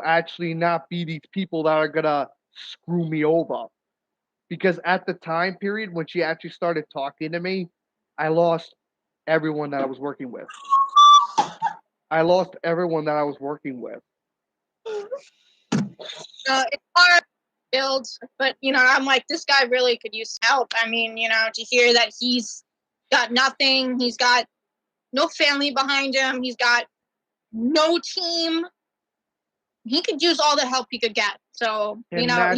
actually not be these people that are going to screw me over. Because at the time period when she actually started talking to me, I lost everyone that I was working with. I lost everyone that I was working with. It's hard to build, but I'm like, this guy really could use help. I mean, to hear that he's got nothing, he's got no family behind him, he's got no team. He could use all the help he could get. So, he's not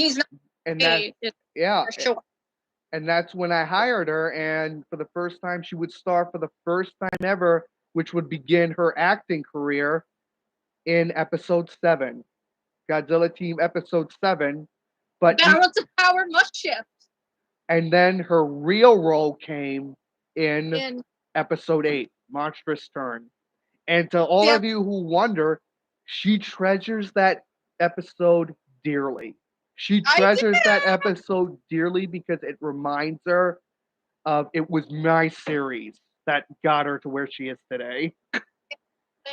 paid, yeah. for sure. And that's when I hired her, and for the first time, she would star for the first time ever, which would begin her acting career in episode 7, Godzilla Team episode 7. But balance of power must shift. And then her real role came in episode 8, Monstrous Turn. And to all of you who wonder, she treasures that episode dearly. She treasures that episode dearly because it reminds her of it was my series that got her to where she is today. They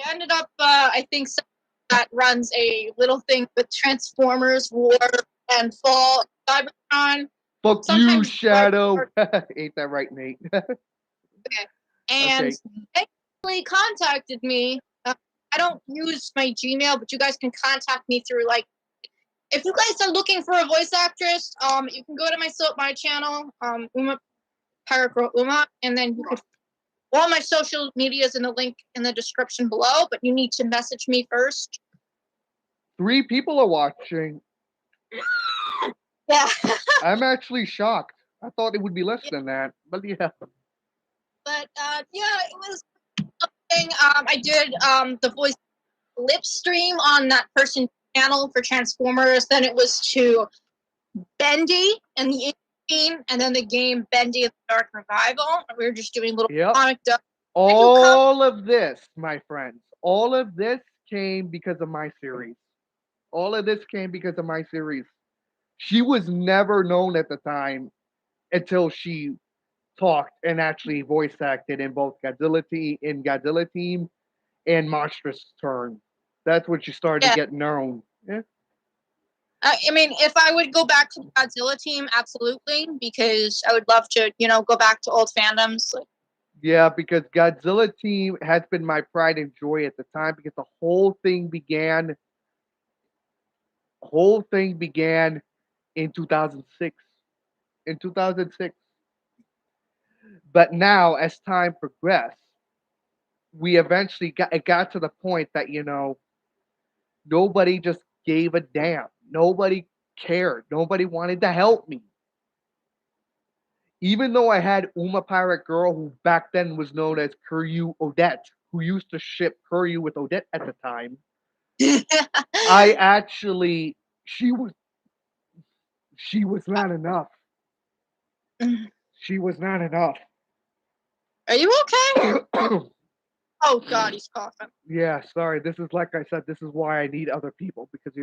ended up, I think, that runs a little thing with Transformers, War, and Fall, Cybertron. Fuck you, Shadow. Ain't that right, Nate? Okay. And they actually contacted me. I don't use my Gmail, but you guys can contact me through, like, if you guys are looking for a voice actress, you can go to my channel, Uma Pirate Girl Uma, and then you could all my social media is in the link in the description below, but you need to message me first. 3 people are watching. Yeah. I'm actually shocked. I thought it would be less than that, but yeah. But it was something. I did the voice lip stream on that person's channel for Transformers. Then it was to Bendy and the game, and then the game Bendy and the Dark Revival. We were just doing little comic stuff. All of this, my friends, all of this came because of my series. All of this came because of my series. She was never known at the time until she talked and actually voice acted in both Godzilla Team and Monstrous Turn. That's when she started to get known. Yeah. I mean, if I would go back to the Godzilla Team, absolutely, because I would love to, go back to old fandoms. Yeah, because Godzilla Team has been my pride and joy at the time because the whole thing began in 2006. In 2006. But now, as time progressed, we eventually got to the point that nobody just gave a damn. Nobody cared. Nobody wanted to help me. Even though I had Uma Pirate Girl, who back then was known as Kuryu Odette, who used to ship Kuryu with Odette at the time, I actually she was not enough. She was not enough. Are you okay? Oh God, he's coughing. Yeah, sorry. This is like I said. This is why I need other people because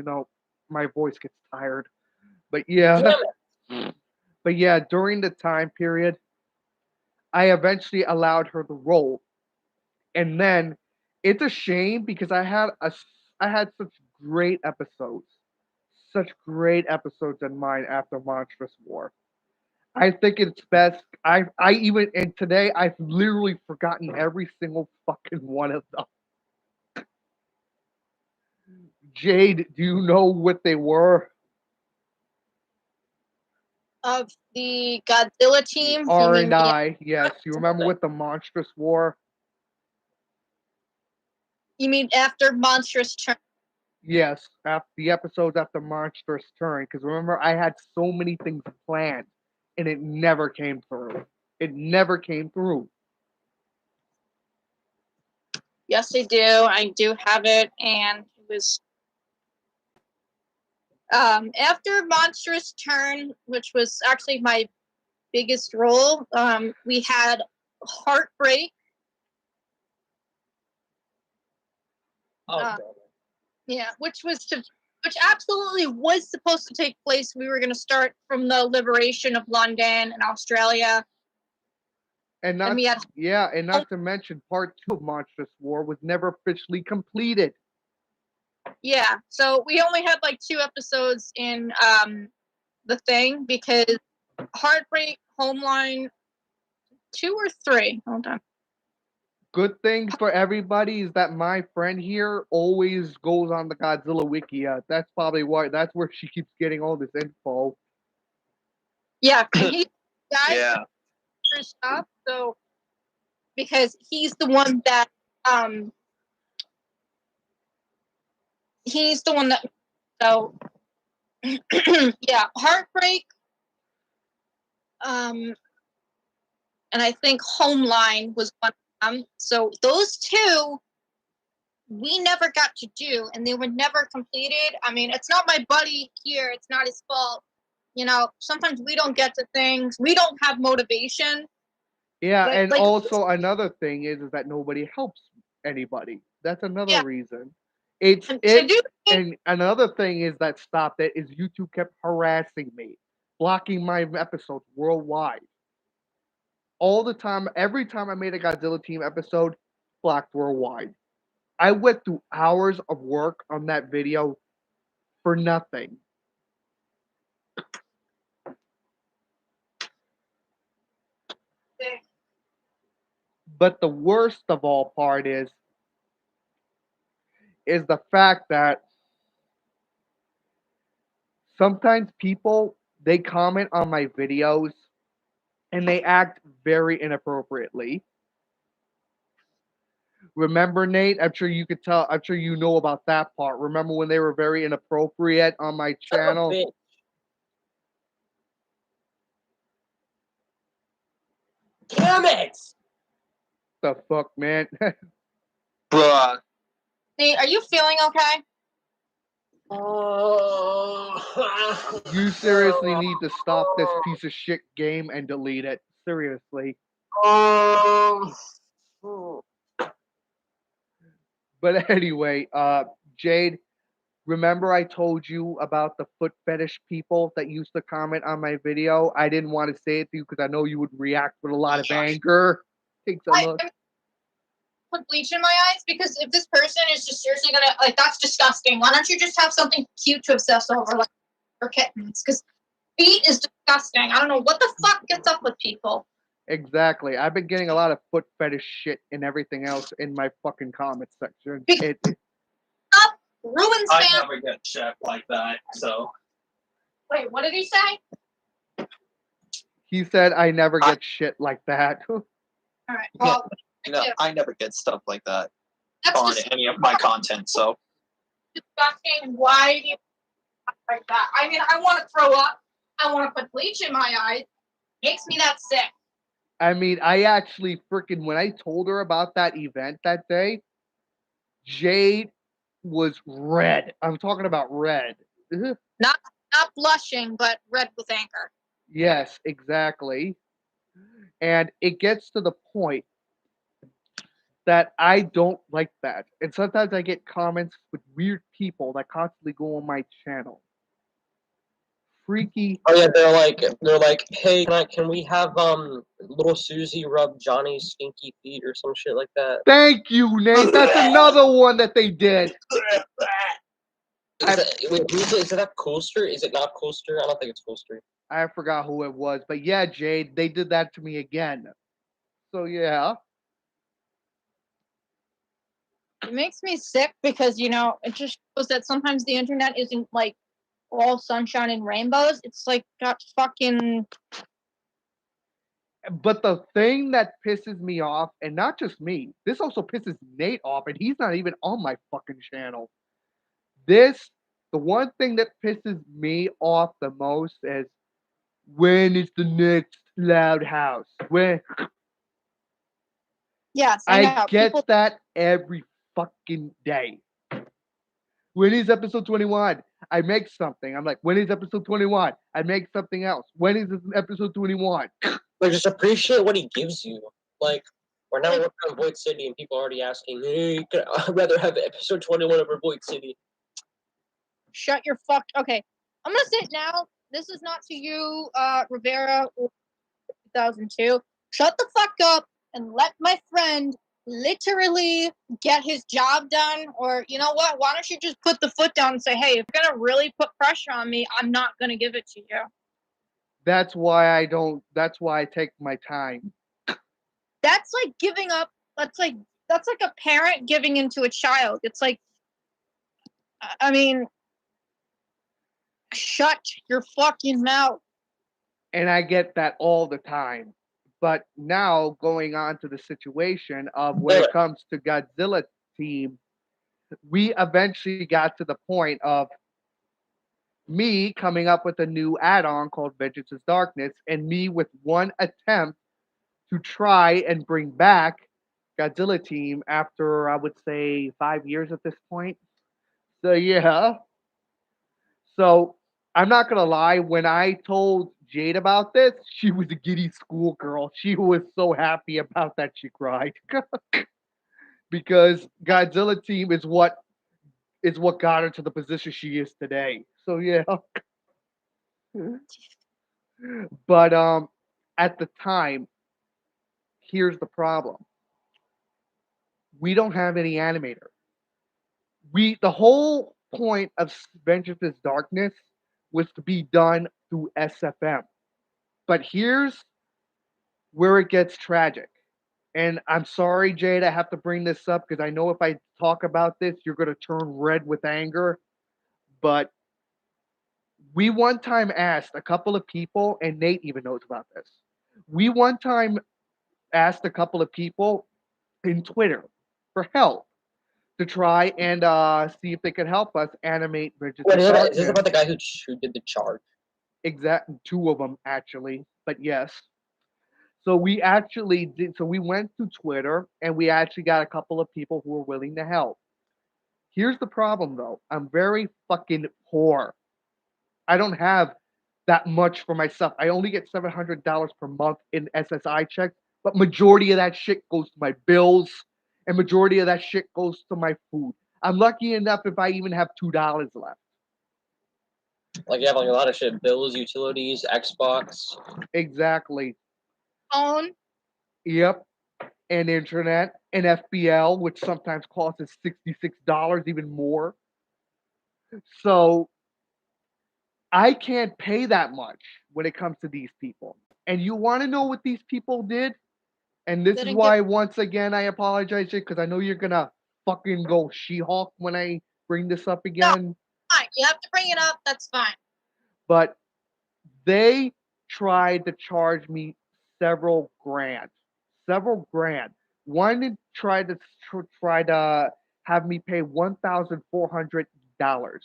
my voice gets tired. But yeah, during the time period, I eventually allowed her the role, and then it's a shame because I had such great episodes in mind after Monstrous War. I think it's best. I even and today I've literally forgotten every single fucking one of them. Jade, do you know what they were? Of the Godzilla Team? R and I, yes. You remember what the Monstrous War? You mean after Monstrous Turn? Yes, after the episodes after Monstrous Turn. Because remember, I had so many things planned, and it never came through. It never came through. Yes, I do. I do have it, and it was after Monstrous Turn, which was actually my biggest role. We had Heartbreak. Yeah, which absolutely was supposed to take place. We were going to start from the liberation of London and Australia. And not to mention part 2 of Monstrous War was never officially completed. Yeah, so we only had like 2 episodes in the thing because Heartbreak, Homeline, 2 or 3. Hold on. Good thing for everybody is that my friend here always goes on the Godzilla Wikia. That's probably why. That's where she keeps getting all this info. Yeah, he guys Yeah. for stuff. So because he's the one that he's the one that so yeah, Heartbreak. And I think Homeline was one of them. So those two we never got to do, and they were never completed. I mean, it's not my buddy here; it's not his fault. You know, sometimes we don't get to things. We don't have motivation. Yeah, But, and like, also another thing is that nobody helps anybody. That's another Yeah. reason. It's and it, to do and another thing is that stopped it is YouTube kept harassing me, blocking my episodes worldwide. All the time, every time I made a Godzilla team episode, blocked worldwide. I went through hours of work on that video for nothing. But the worst of all part is the fact that sometimes people they comment on my videos and they act very inappropriately. Remember, Nate? I'm sure you could tell. I'm sure you know about that part. Remember when they were very inappropriate on my Son of a channel? bitch. Damn it! The fuck, man? Bruh. Nate, are you feeling okay? You seriously need to stop this piece of shit game and delete it. Seriously. But anyway, Jade, remember I told you about the foot fetish people that used to comment on my video? I didn't want to say it to you because I know you would react with a lot of anger. Takes a look. I put bleach in my eyes because if this person is just seriously gonna like that's disgusting. Why don't you just have something cute to obsess over, like for kittens? Because feet is disgusting. I don't know what the fuck gets up with people. Exactly. I've been getting a lot of foot fetish shit and everything else in my fucking comment section. Up ruins I fam. never get shit like that, so. Wait, what did he say? He said I never get shit like that. All right. Well, No, I never get stuff like that that's on just any of my content, so. disgusting. Why do you like that? I mean, I want to throw up. I want to put bleach in my eyes. Makes me that sick. I mean, I actually freaking when I told her about that event that day, Jade was red. I'm talking about red. Not blushing, but red with anger. Yes, exactly. And it gets to the point that I don't like that. And sometimes I get comments with weird people that constantly go on my channel. Freaky. Oh yeah, they're like, hey, can we have little Susie rub Johnny's stinky feet or some shit like that? Thank you, Nate. That's another one that they did. Is that Coaster? Is it not Coaster? I don't think it's Coaster. I forgot who it was, but yeah, Jade, they did that to me again. So yeah. It makes me sick because it just shows that sometimes the internet isn't like all sunshine and rainbows. It's like got fucking. But the thing that pisses me off, and not just me, this also pisses Nate off, and he's not even on my fucking channel. The one thing that pisses me off the most is when is the next Loud House? When Yes, I know. I get People, that every fucking day. When is episode 21? I make something. I'm like, when is episode 21? I make something else. When is this episode 21? Like, just appreciate what he gives you. Like, we're now working on Void City, and people are already asking, hey, I'd rather have episode 21 over Void City. shut your fuck. Okay, I'm gonna say it now. This is not to you, Rivera or 2002. Shut the fuck up and let my friend literally get his job done. Or you know what? Why don't you just put the foot down and say, hey, if you're gonna really put pressure on me, I'm not gonna give it to you. That's why I don't. That's why I take my time. That's like giving up That's like a parent giving into a child. It's like, I mean, shut your fucking mouth. And I get that all the time. But now going on to the situation of when it comes to Godzilla team, we eventually got to the point of me coming up with a new add-on called Vengeance is Darkness, and me with one attempt to try and bring back Godzilla team after I would say 5 years at this point. So yeah. So I'm not gonna lie, when I told Jade about this, she was a giddy schoolgirl. She was so happy about that she cried. Because Godzilla team is what got her to the position she is today. So yeah. But at the time, here's the problem. We don't have any animator. The whole point of Vengeance is Darkness was to be done through SFM. But here's where it gets tragic. And I'm sorry, Jade, I have to bring this up because I know if I talk about this, you're going to turn red with anger. But we one time asked a couple of people, and Nate even knows about this. We one time asked a couple of people in Twitter for help to try and see if they could help us animate Bridges Wait, of is this Darkness. about the guy who did the charge? Exact two of them actually, but yes. So we actually did. So we went to Twitter and we actually got a couple of people who were willing to help. Here's the problem though. I'm very fucking poor. I don't have that much for myself. I only get $700 per month in SSI checks, but majority of that shit goes to my bills, and majority of that shit goes to my food. I'm lucky enough if I even have $2 left. Like you have like a lot of shit: bills, utilities, Xbox. Exactly. Phone. Yep. And internet and FBL, which sometimes costs us $66, even more. So I can't pay that much when it comes to these people. And you want to know what these people did? And this is Didn't why, once again, I apologize, because I know you're gonna fucking go She-Hulk when I bring this up again. Fine. You have to bring it up. That's fine. But they tried to charge me several grand, several grand. One tried to have me pay $1,400.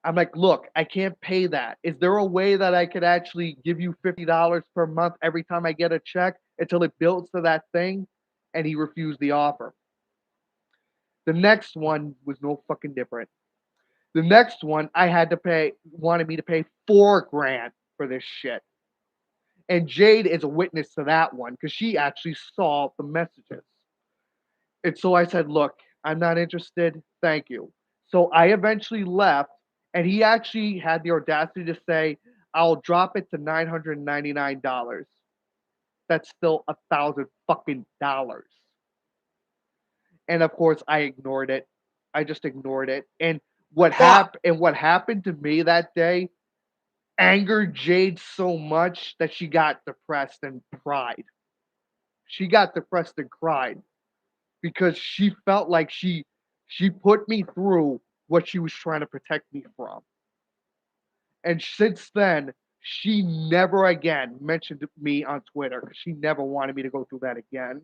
I'm like, look, I can't pay that. Is there a way that I could actually give you $50 per month every time I get a check until it builds to that thing? And he refused the offer. The next one was no fucking different. The next one I had to pay wanted me to pay 4 grand for this shit. And Jade is a witness to that one because she actually saw the messages. And so I said, look, I'm not interested. Thank you. So I eventually left, and he actually had the audacity to say, I'll drop it to $999. That's still $1,000 fucking. And of course, I ignored it. I just ignored it. And what happened to me that day angered Jade so much that she got depressed and cried. She got depressed and cried because she felt like she put me through what she was trying to protect me from. And since then, she never again mentioned me on Twitter. She never wanted me to go through that again.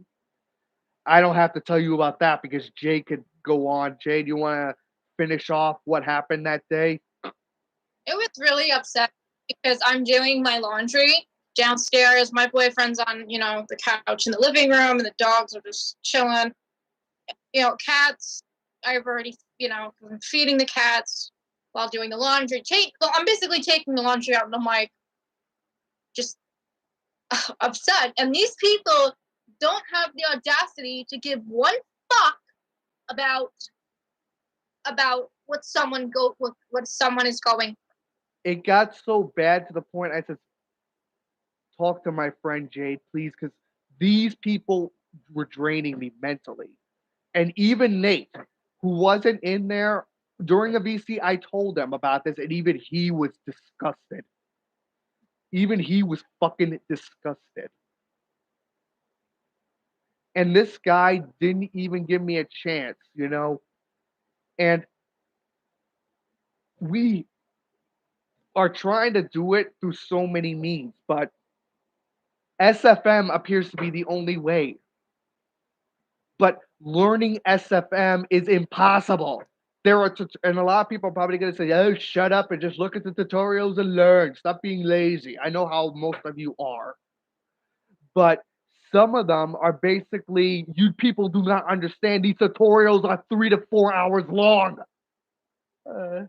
I don't have to tell you about that because Jay could go on. Jay, do you want to finish off what happened that day? It was really upsetting because I'm doing my laundry downstairs. My boyfriend's on, the couch in the living room, and the dogs are just chilling. Cats, I've already, feeding the cats while doing the laundry. I'm basically taking the laundry out, and I'm like, just upset. And these people don't have the audacity to give one fuck about what someone is going. It got so bad to the point I said, talk to my friend Jade, please, because these people were draining me mentally. And even Nate, who wasn't in there during the VC, I told him about this, and even he was disgusted. Even he was fucking disgusted. And this guy didn't even give me a chance, you know? And we are trying to do it through so many means, but SFM appears to be the only way. But learning SFM is impossible. And a lot of people are probably going to say, "Oh, shut up and just look at the tutorials and learn. Stop being lazy." I know how most of you are, but some of them are basically you people do not understand. These tutorials are 3 to 4 hours long. Uh,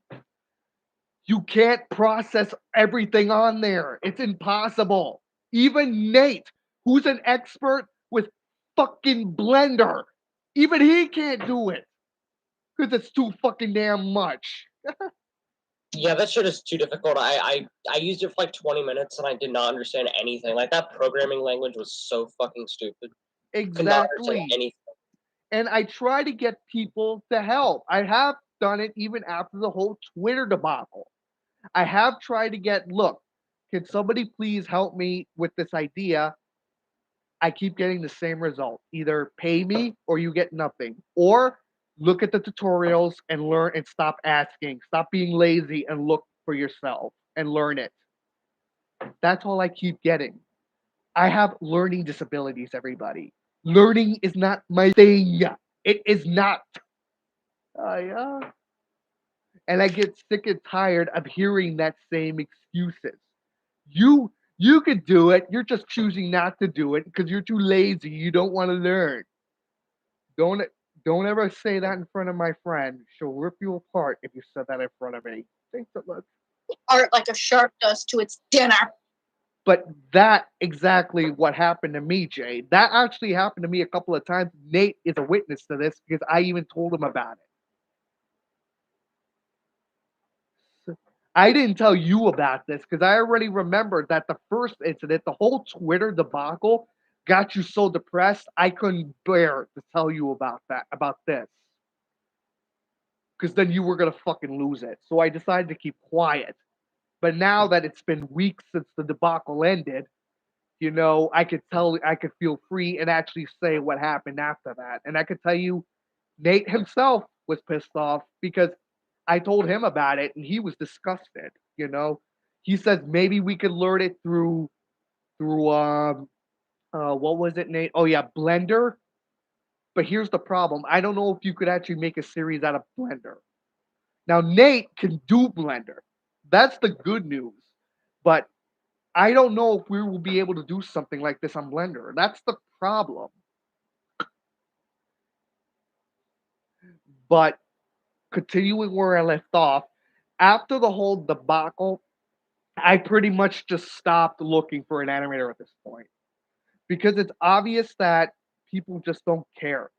you can't process everything on there. It's impossible. Even Nate, who's an expert with fucking Blender, even he can't do it because it's too fucking damn much. Yeah, that shit is too difficult. I used it for like 20 minutes and I did not understand anything. Like that programming language was so fucking stupid. Could not understand Exactly. anything. And I try to get people to help. I have done it even after the whole Twitter debacle. I have tried to get, look, can somebody please help me with this idea? I keep getting the same result. Either pay me or you get nothing. Or look at the tutorials and learn and stop asking. Stop being lazy and look for yourself and learn it. That's all I keep getting. I have learning disabilities, everybody. Learning is not my thing. It is not. Yeah. And I get sick and tired of hearing that same excuses. You could do it. You're just choosing not to do it because you're too lazy. You don't want to learn. Don't don't ever say that in front of my friend. She'll rip you apart if you said that in front of me. Thanks so much. Art like a shark does to its dinner. But that exactly what happened to me, Jay. That actually happened to me a couple of times. Nate is a witness to this because I even told him about it. I didn't tell you about this because I already remembered that the first incident, the whole Twitter debacle, got you so depressed I couldn't bear to tell you about this. Because then you were gonna fucking lose it. So I decided to keep quiet. But now that it's been weeks since the debacle ended, I could feel free and actually say what happened after that. And I could tell you, Nate himself was pissed off because I told him about it and he was disgusted. He says maybe we could learn it through what was it, Nate? Oh yeah, Blender. But here's the problem: I don't know if you could actually make a series out of Blender. Now Nate can do Blender. That's the good news. But I don't know if we will be able to do something like this on Blender. That's the problem. But continuing where I left off, after the whole debacle, I pretty much just stopped looking for an animator at this point because it's obvious that people just don't care.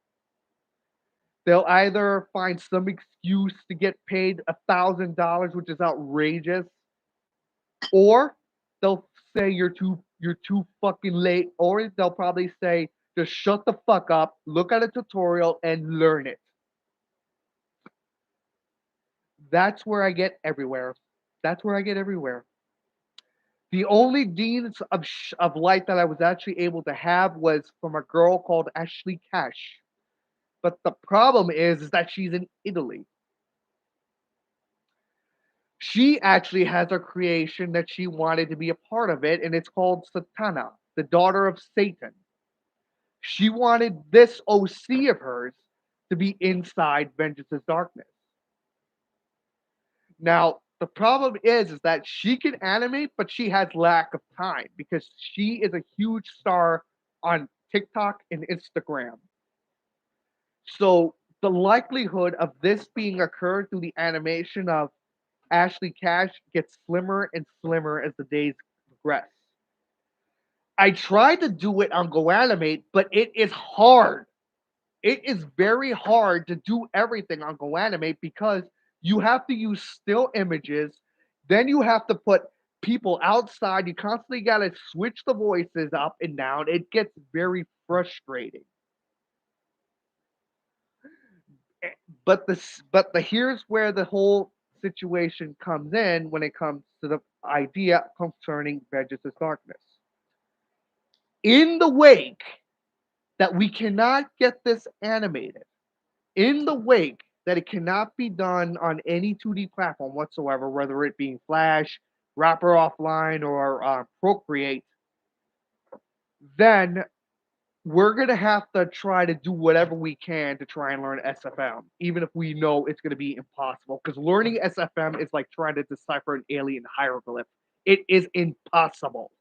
They'll either find some excuse to get paid $1,000, which is outrageous, or they'll say you're too fucking late, or they'll probably say just shut the fuck up, look at a tutorial, and learn it. That's where I get everywhere. That's where I get everywhere. The only deans of light that I was actually able to have was from a girl called Ashley Cash. But the problem is that she's in Italy. She actually has a creation that she wanted to be a part of it, and it's called Satana, the daughter of Satan. She wanted this OC of hers to be inside Vengeance's Darkness. Now, the problem is that she can animate, but she has lack of time because she is a huge star on TikTok and Instagram. So the likelihood of this being occurred through the animation of Ashley Cash gets slimmer and slimmer as the days progress. I tried to do it on Go Animate, but it is hard. It is very hard to do everything on Go Animate because you have to use still images, then you have to put people outside. You constantly got to switch the voices up and down. It gets very frustrating. But the here's where the whole situation comes in when it comes to the idea concerning Vengeance's Darkness. In the wake that we cannot get this animated in the wake that it cannot be done on any 2D platform whatsoever, whether it be Flash, Wrapper Offline, or Procreate, then we're going to have to try to do whatever we can to try and learn SFM, even if we know it's going to be impossible. Because learning SFM is like trying to decipher an alien hieroglyph. It is impossible.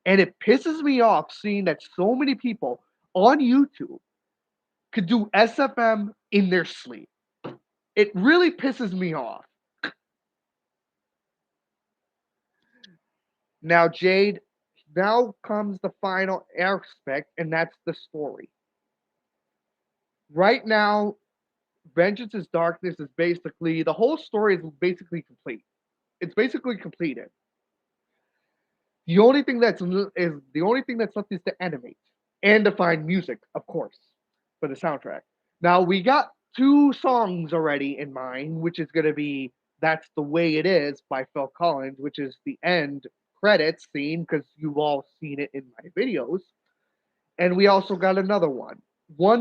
And it pisses me off seeing that so many people on YouTube could do SFM in their sleep. It really pisses me off. Now, Jade, now comes the final aspect, and that's the story. Right now, Vengeance's Darkness is basically the whole story is basically complete. It's basically completed. The only thing that's left is to animate and to find music, of course, for the soundtrack. Now we got 2 songs already in mind, which is gonna be "That's the Way It Is" by Phil Collins, which is the end credits scene because you've all seen it in my videos. And we also got another one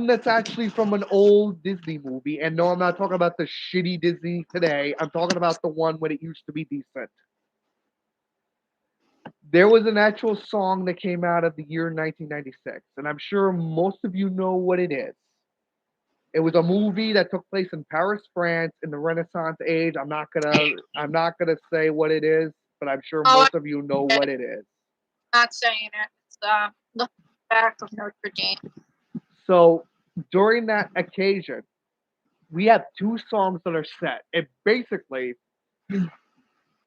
that's actually from an old Disney movie. And no, I'm not talking about the shitty Disney today. I'm talking about the one when it used to be decent. There was an actual song that came out of the year 1996, and I'm sure most of you know what it is. It was a movie that took place in Paris, France, in the Renaissance age. I'm not gonna say what it is, but I'm sure most of you know what it is. Not saying it. It's the back of Notre Dame. So during that occasion, we have 2 songs that are set. And basically,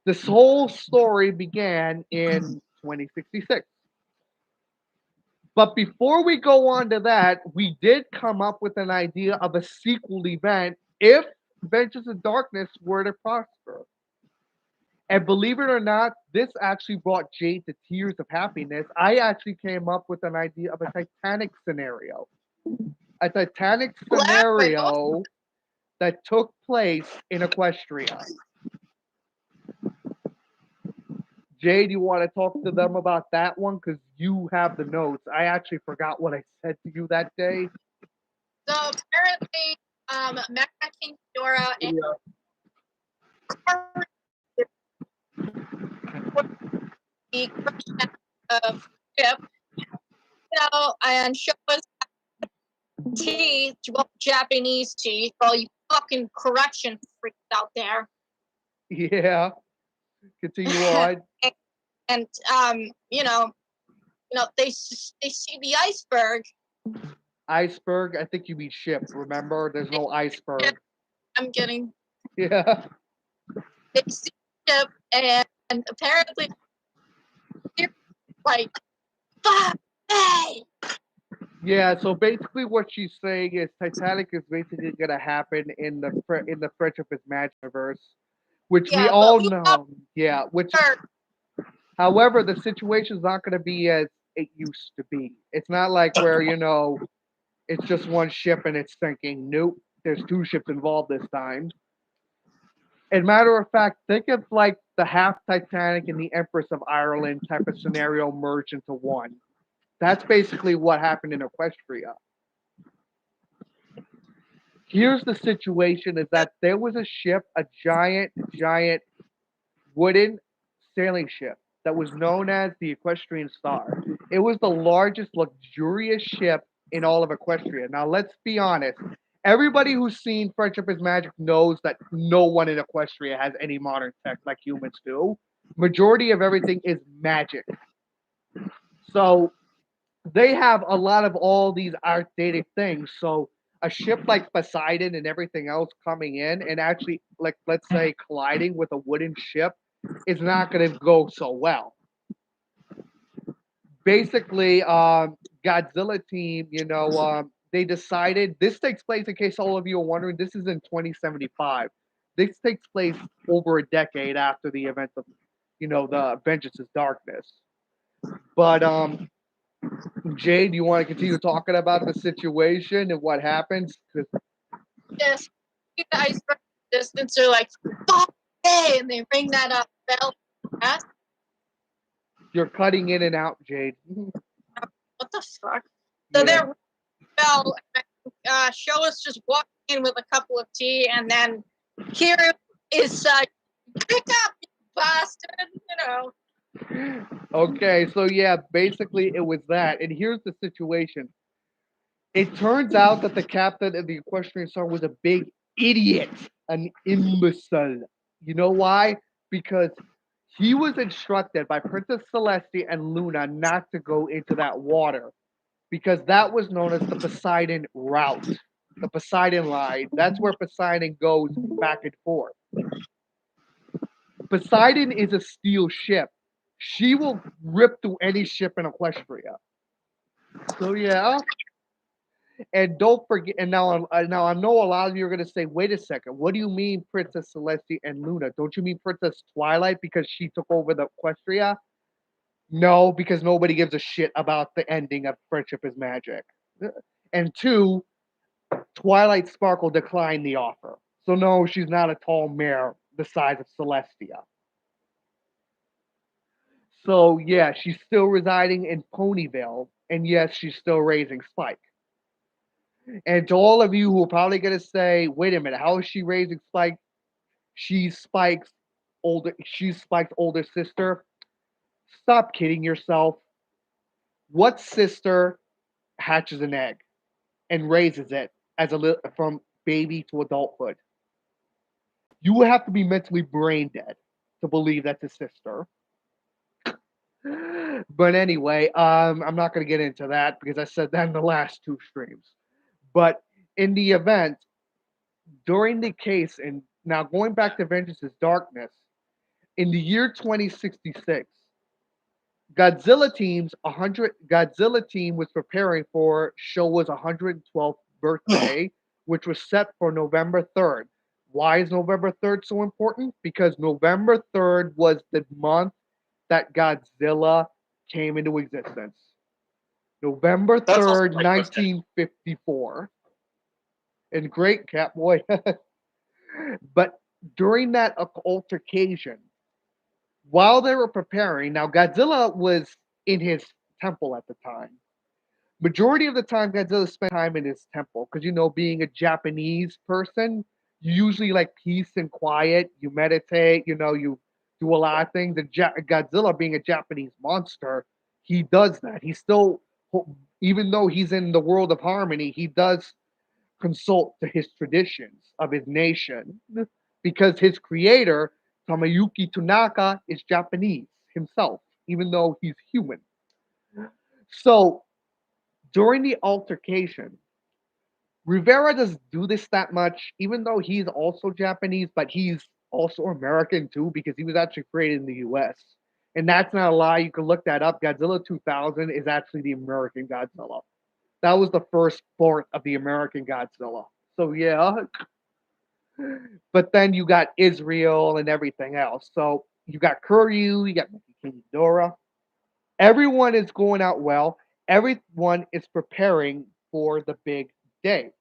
this whole story began in 2066. But before we go on to that, we did come up with an idea of a sequel event if Vengeance of Darkness were to prosper. And believe it or not, this actually brought Jade to tears of happiness. I actually came up with an idea of a Titanic scenario. A Titanic scenario that took place in Equestria. Jade, you want to talk to them about that one? Because you have the notes. I actually forgot what I said to you that day. So apparently, Matt King Dora and the correction of ship, and show us tea, Japanese tea, for all you fucking correction freaks out there. Yeah. Continue on. And they see the iceberg. Iceberg? I think you mean ship. Remember, there's no iceberg. I'm getting. Yeah. They see the ship, and apparently, like, fuck me. Yeah. So basically, what she's saying is Titanic is basically going to happen in the Friendship is Magic universe, which we all know. Yeah. Which. However, the situation's not going to be as it used to be. It's not like where, it's just one ship and it's sinking. Nope. There's 2 ships involved this time. And matter of fact, think of like the half Titanic and the Empress of Ireland type of scenario merged into one. That's basically what happened in Equestria. Here's the situation is that there was a ship, a giant wooden sailing ship that was known as the Equestrian Star. It was the largest luxurious ship in all of Equestria. Now, let's be honest. Everybody who's seen Friendship is Magic knows that no one in Equestria has any modern tech like humans do. Majority of everything is magic. So they have a lot of all these outdated things. So a ship like Poseidon and everything else coming in and actually, like, let's say, colliding with a wooden ship is not going to go so well. Basically, Godzilla team, they decided this takes place, in case all of you are wondering, this is in 2075. This takes place over a decade after the event of, the Vengeance is Darkness. But Jade, do you want to continue talking about the situation and what happens? Yes, the iceberg distance are like, fuck hey, and they ring that up bell. You're cutting in and out, Jade. What the fuck? So Yeah. they're well, Show is just walking in with a couple of tea, and then Kira is pick up, you bastard, you know. Okay, so yeah, basically it was that. And here's the situation. It turns out that the captain of the equestrian star was a big idiot, an imbecile. You know why? Because he was instructed by Princess Celeste and Luna not to go into that water because that was known as the Poseidon route, the Poseidon line. That's where Poseidon goes back and forth. Poseidon is a steel ship. She will rip through any ship in Equestria. So yeah, and don't forget. And now I know a lot of you are gonna say, "Wait a second, what do you mean Princess Celeste and Luna? Don't you mean Princess Twilight because she took over the Equestria?" No, because nobody gives a shit about the ending of Friendship is Magic. And two, Twilight Sparkle declined the offer. So no, she's not a tall mare the size of Celestia. So yeah, she's still residing in Ponyville, and yes, she's still raising Spike. And to all of you who are probably gonna say, "Wait a minute, how is she raising Spike? She's Spike's older sister." Stop kidding yourself. What sister hatches an egg and raises it as from baby to adulthood? You would have to be mentally brain dead to believe that's his sister. But anyway, I'm not going to get into that because I said that in the last two streams. But in the event, during the case, and now going back to Vengeance's Darkness, in the year 2066, Godzilla team was preparing for Showa's 112th birthday, which was set for November 3rd. Why is November 3rd so important? Because November 3rd was the month that Godzilla came into existence. November 3rd, 1954. And great, Catboy. But during that altercation, while they were preparing, now Godzilla was in his temple at the time. Majority of the time, Godzilla spent time in his temple because being a Japanese person, you usually like peace and quiet. You meditate. You do a lot of things. And Godzilla, being a Japanese monster, he does that. He still, even though he's in the world of harmony, he does consult to his traditions of his nation because his creator Tomoyuki Tanaka is Japanese himself, even though he's human. So during the altercation, Rivera doesn't do this that much, even though he's also Japanese, but he's also American too, because he was actually created in the US. And that's not a lie. You can look that up. Godzilla 2000 is actually the American Godzilla. That was the first part of the American Godzilla. So yeah. But then you got Israel and everything else. So you got Kuryu, you got King Ghidorah. Everyone is going out well. Everyone is preparing for the big day,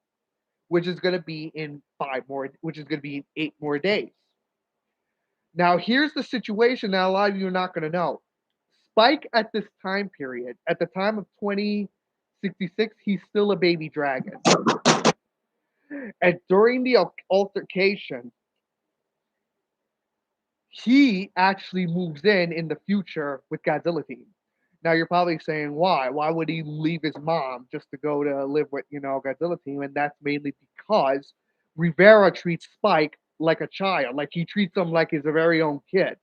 which is going to be in which is going to be in 8 more days. Now, here's the situation that a lot of you are not going to know. Spike at this time period, at the time of 2066, he's still a baby dragon. And during the altercation, he actually moves in the future with Godzilla team. Now you're probably saying why? Why would he leave his mom just to go to live with Godzilla team? And that's mainly because Rivera treats Spike like a child, like he treats him like his very own kid.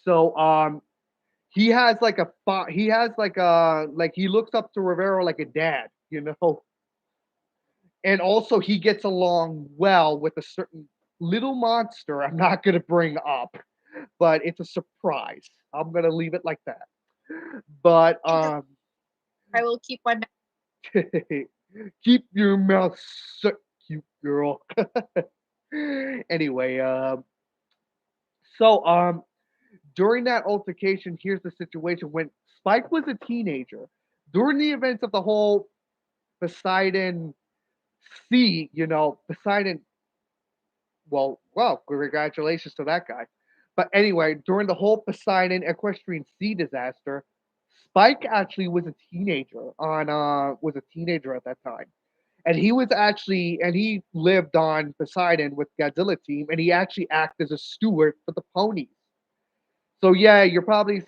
So he has like he looks up to Rivera like a dad. And also he gets along well with a certain little monster I'm not going to bring up, but it's a surprise. I'm going to leave it like that. But I will keep my mouth. keep your mouth shut, cute girl. Anyway, so during that altercation, here's the situation. When Spike was a teenager, during the events of the whole Poseidon Sea, Poseidon. Well, congratulations to that guy. But anyway, during the whole Poseidon Equestrian Sea disaster, Spike actually was a teenager at that time. And he lived on Poseidon with Godzilla team, and he actually acted as a steward for the ponies. So yeah, Godzilla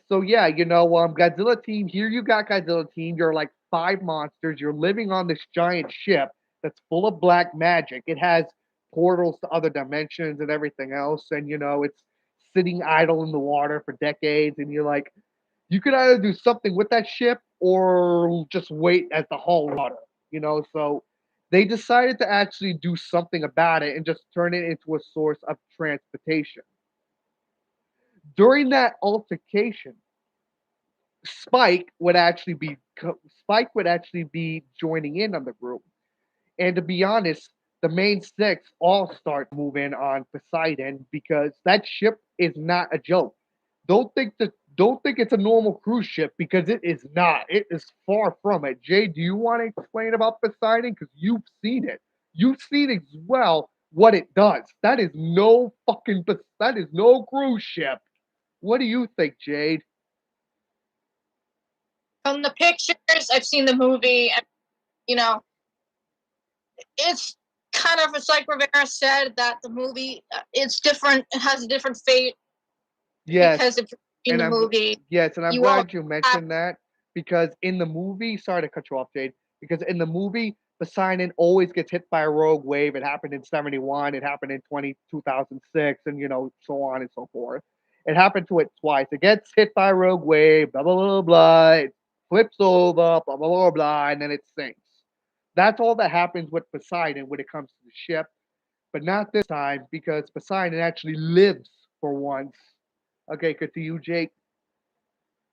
team. Here you got Godzilla team. You're like five monsters. You're living on this giant ship that's full of black magic. It has portals to other dimensions and everything else, and it's sitting idle in the water for decades. And you're like, you could either do something with that ship or just wait as the hull water. So they decided to actually do something about it and just turn it into a source of transportation. During that altercation, Spike would actually be joining in on the group. And to be honest, the main six all start moving on Poseidon because that ship is not a joke. Don't think it's a normal cruise ship because it is not. It is far from it. Jay, do you want to explain about Poseidon? Because you've seen it. You've seen as well what it does. That is no cruise ship. What do you think, Jade? From the pictures, I've seen the movie, and it's kind of, it's like Rivera said, that the movie, it's different. It has a different fate. Yes. Because if you're in the movie, yes, and I'm glad you mentioned that because in the movie, sorry to cut you off, Jade, because in the movie, Poseidon always gets hit by a rogue wave. It happened in 71, it happened in 2006, and so on and so forth. It happened to it twice. It gets hit by a rogue wave, blah blah blah blah. It flips over, blah blah blah blah, and then it sinks. That's all that happens with Poseidon when it comes to the ship, but not this time because Poseidon actually lives for once. Okay, good to you, Jake.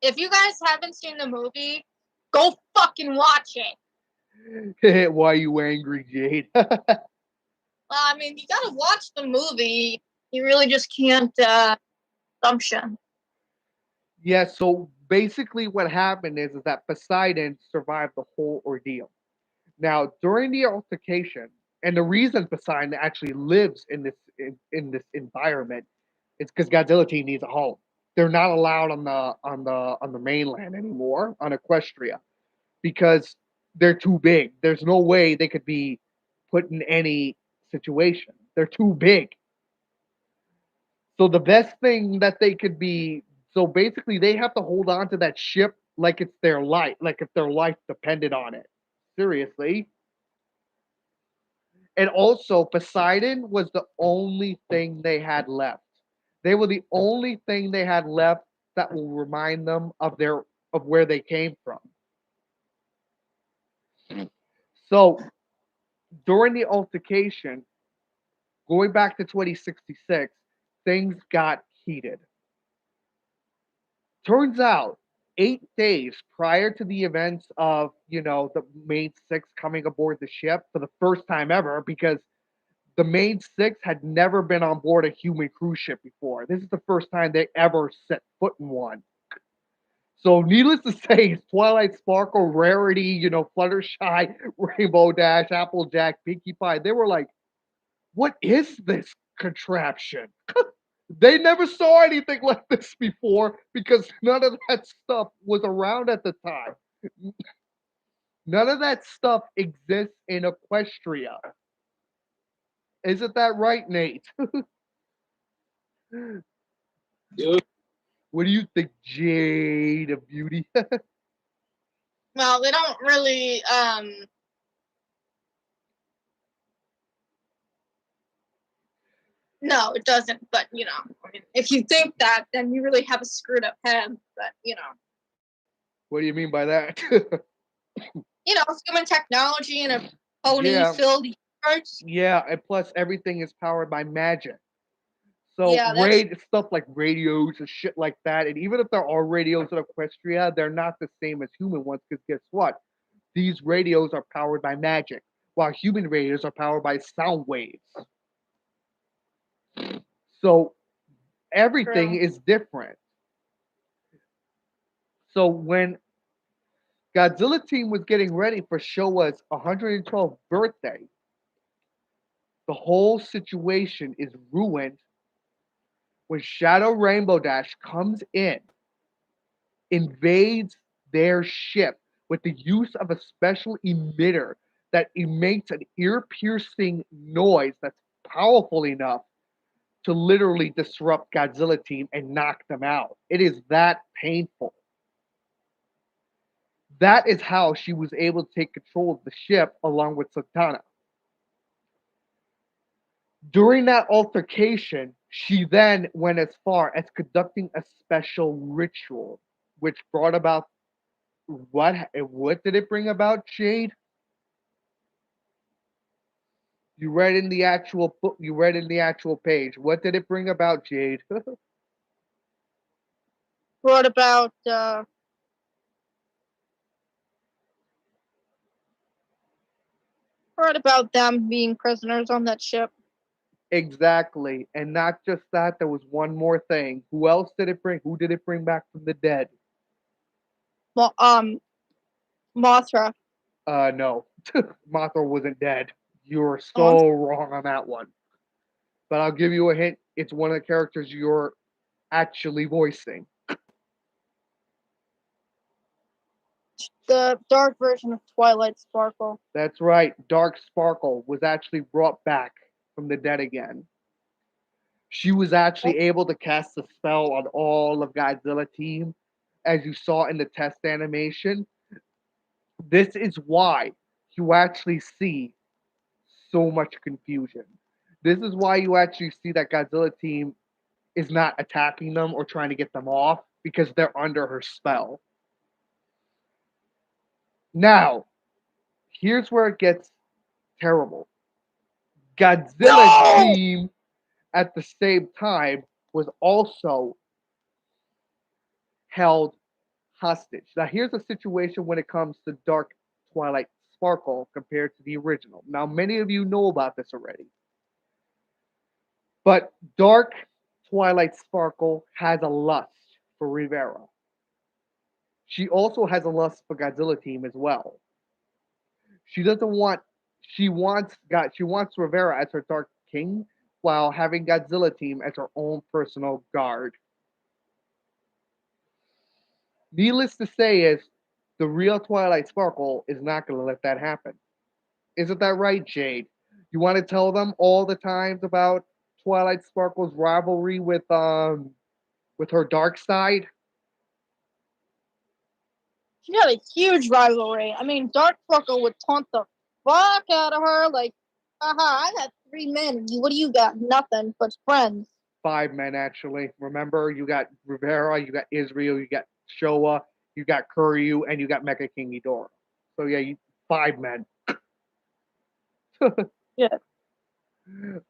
If you guys haven't seen the movie, go fucking watch it. Why are you angry, Jade? I mean, you gotta watch the movie. You really just can't assumption. Yeah, so basically what happened is that Poseidon survived the whole ordeal. Now, during the altercation, and the reason Poseidon actually lives in this environment is because Godzilla team needs a home. They're not allowed on the mainland anymore on Equestria because they're too big. There's no way they could be put in any situation. They're too big. So the best thing that they could be, so basically they have to hold on to that ship like it's their life, like if their life depended on it. Seriously. And also Poseidon was the only thing they had left. They were the only thing they had left that will remind them of where they came from. So during the altercation, going back to 2066, things got heated. Turns out, 8 days prior to the events of, the main six coming aboard the ship for the first time ever, because the main six had never been on board a human cruise ship before. This is the first time they ever set foot in one. So, needless to say, Twilight Sparkle, Rarity, Fluttershy, Rainbow Dash, Applejack, Pinkie Pie, they were like, what is this contraption? They never saw anything like this before because none of that stuff was around at the time. None of that stuff exists in Equestria. Isn't that right, Nate? Dude. What do you think, Jade of Beauty? Well, they don't really no, it doesn't, but if you think that, then you really have a screwed up head, but What do you mean by that? Human technology in a pony-filled universe. Yeah, and plus everything is powered by magic. So Yeah, stuff like radios and shit like that, and even if there are radios in Equestria, they're not the same as human ones because guess what? These radios are powered by magic, while human radios are powered by sound waves. So everything is different. So when Godzilla team was getting ready for Showa's 112th birthday, the whole situation is ruined when Shadow Rainbow Dash comes in, invades their ship with the use of a special emitter that emits an ear-piercing noise that's powerful enough to literally disrupt Godzilla team and knock them out. It is that painful. That is how she was able to take control of the ship along with Satana. During that altercation, she then went as far as conducting a special ritual, which brought about what did it bring about, Jade? You read in the actual book. You read in the actual page. What did it bring about, Jade? What about them being prisoners on that ship? Exactly, and not just that. There was one more thing. Who else did it bring? Who did it bring back from the dead? Well, Mothra. No, Mothra wasn't dead. You're so wrong on that one. But I'll give you a hint. It's one of the characters you're actually voicing. The dark version of Twilight Sparkle. That's right. Dark Sparkle was actually brought back from the dead again. She was actually able to cast a spell on all of Godzilla team, as you saw in the test animation. This is why you actually see so much confusion. This is why you actually see that Godzilla team is not attacking them or trying to get them off because they're under her spell. Now, here's where it gets terrible. Godzilla team at the same time was also held hostage. Now, here's a situation when it comes to Dark Twilight Sparkle compared to the original. Now, many of you know about this already. But Dark Twilight Sparkle has a lust for Rivera. She also has a lust for Godzilla team as well. She doesn't want she wants Rivera as her Dark King while having Godzilla team as her own personal guard. Needless to say is the real Twilight Sparkle is not going to let that happen. Isn't that right, Jade? You want to tell them all the times about Twilight Sparkle's rivalry with her dark side? She had a huge rivalry. I mean, Dark Sparkle would taunt the fuck out of her, like, I got 3 men. What do you got? Nothing but friends. 5 men, actually. Remember, you got Rivera, you got Israel, you got Showa, you got Kuryu, and you got Mecha King Ghidorah. So yeah, 5 men. Yeah.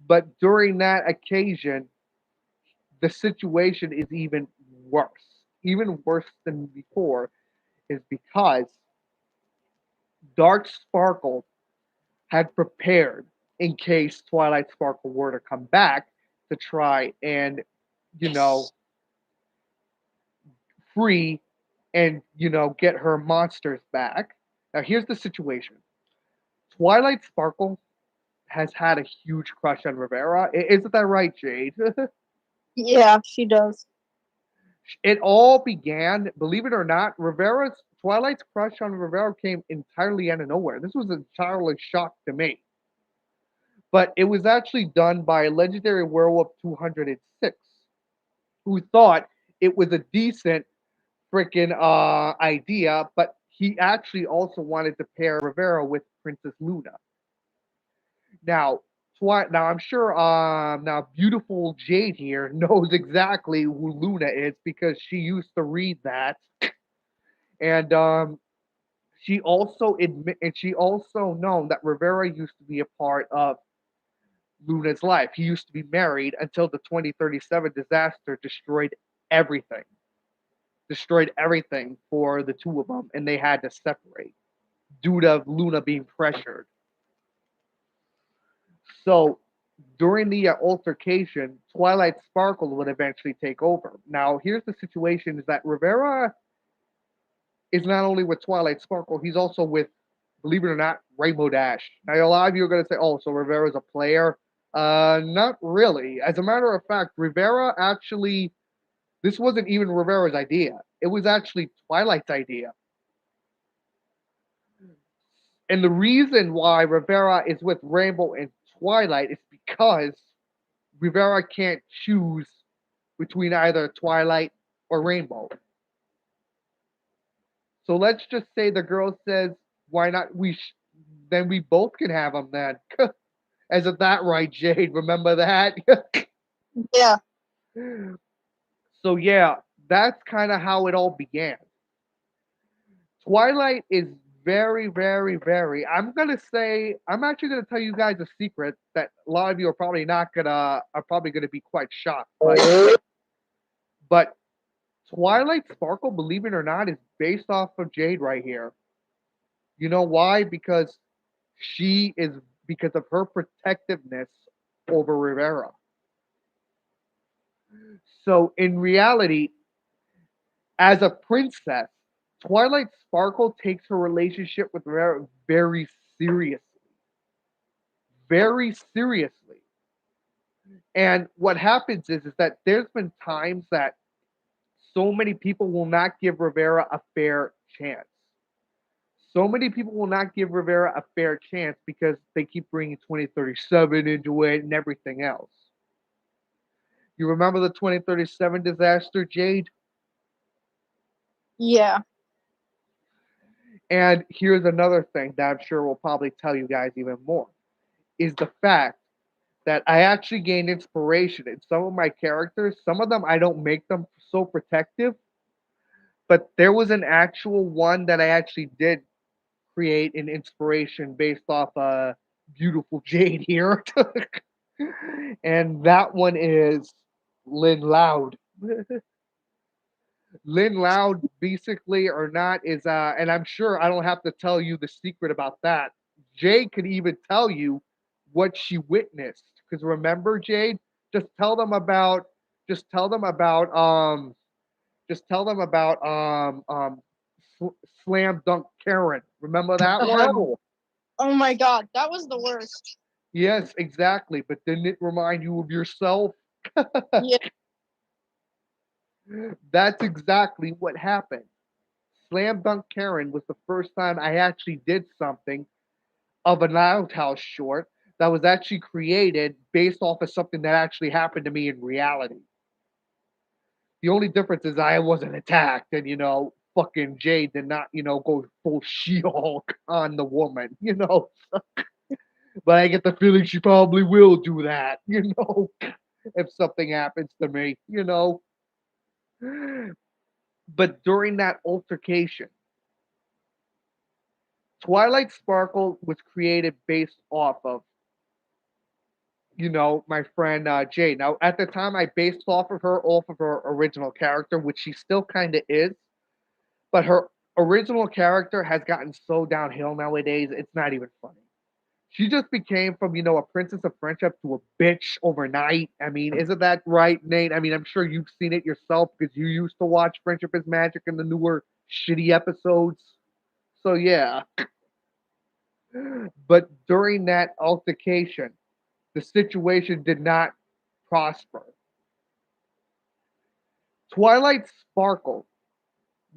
But during that occasion, the situation is even worse. Even worse than before, is because Dark Sparkle had prepared in case Twilight Sparkle were to come back to try and, you know, free and, get her monsters back. Now, here's the situation Twilight Sparkle has had a huge crush on Rivera. Isn't that right, Jade? Yeah, she does. It all began, believe it or not, Twilight's crush on Rivera came entirely out of nowhere. This was a entirely shock to me. But it was actually done by Legendary Werewolf 206, who thought it was a decent freaking idea, but he actually also wanted to pair Rivera with Princess Luna. Now, now I'm sure now beautiful Jade here knows exactly who Luna is because she used to read that, and she also known that Rivera used to be a part of Luna's life. He used to be married until the 2037 disaster everything. Destroyed everything for the two of them, and they had to separate due to Luna being pressured. So during the altercation, Twilight Sparkle would eventually take over. Now, here's the situation: is that Rivera is not only with Twilight Sparkle, he's also with, believe it or not, Rainbow Dash. Now, a lot of you are going to say, "Oh, so Rivera's a player." Not really. As a matter of fact, Rivera actually, this wasn't even Rivera's idea. It was actually Twilight's idea. And the reason why Rivera is with Rainbow and Twilight is because Rivera can't choose between either Twilight or Rainbow. So let's just say the girl says, "Why not? Then we both can have them then." Isn't that right, Jade? Remember that? Yeah. So yeah, that's kind of how it all began. Twilight is very, very, very. I'm actually gonna tell you guys a secret that a lot of you are probably gonna be quite shocked. But Twilight Sparkle, believe it or not, is based off of Jade right here. You know why? She is because of her protectiveness over Rivera. So in reality, as a princess, Twilight Sparkle takes her relationship with Rivera very seriously. Very seriously. And what happens is that there's been times that so many people will not give Rivera a fair chance. So many people will not give Rivera a fair chance because they keep bringing 2037 into it and everything else. You remember the 2037 disaster, Jade? Yeah. And here's another thing that I'm sure will probably tell you guys even more is the fact that I actually gained inspiration in some of my characters. Some of them I don't make them so protective, but there was an actual one that I actually did create an inspiration based off beautiful Jade here. And that one is Lynn Loud. Lynn Loud, basically or not, is and I'm sure I don't have to tell you the secret about that. Jade could even tell you what she witnessed. Because remember, Jade, just tell them about just tell them about just tell them about slam dunk Karen. Remember that one? Oh my god, that was the worst. Yes, exactly. But didn't it remind you of yourself? Yeah. That's exactly what happened. Slam Dunk Karen was the first time I actually did something of an outhouse short that was actually created based off of something that actually happened to me in reality. The only difference is I wasn't attacked, and fucking Jade did not, go full She-Hulk on the woman, But I get the feeling she probably will do that, if something happens to me. But during that altercation, Twilight Sparkle was created based off of, my friend Jade. Now, at the time, I based off of her original character, which she still kind of is, but her original character has gotten so downhill nowadays, it's not even funny. She just became from, a princess of friendship to a bitch overnight. I mean, isn't that right, Nate? I mean, I'm sure you've seen it yourself because you used to watch Friendship is Magic in the newer shitty episodes. So, yeah. But during that altercation, the situation did not prosper. Twilight Sparkle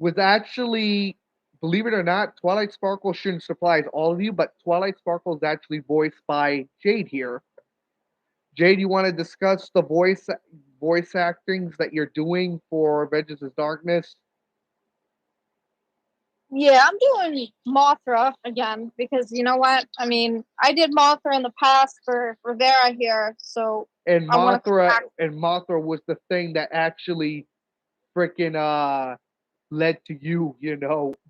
was actually, believe it or not, Twilight Sparkle shouldn't surprise all of you, but Twilight Sparkle is actually voiced by Jade here. Jade, you want to discuss the voice actings that you're doing for Vengeance is Darkness? Yeah, I'm doing Mothra again because you know what? I mean, I did Mothra in the past for Rivera here, so And I want to Mothra was the thing that actually freaking led to you,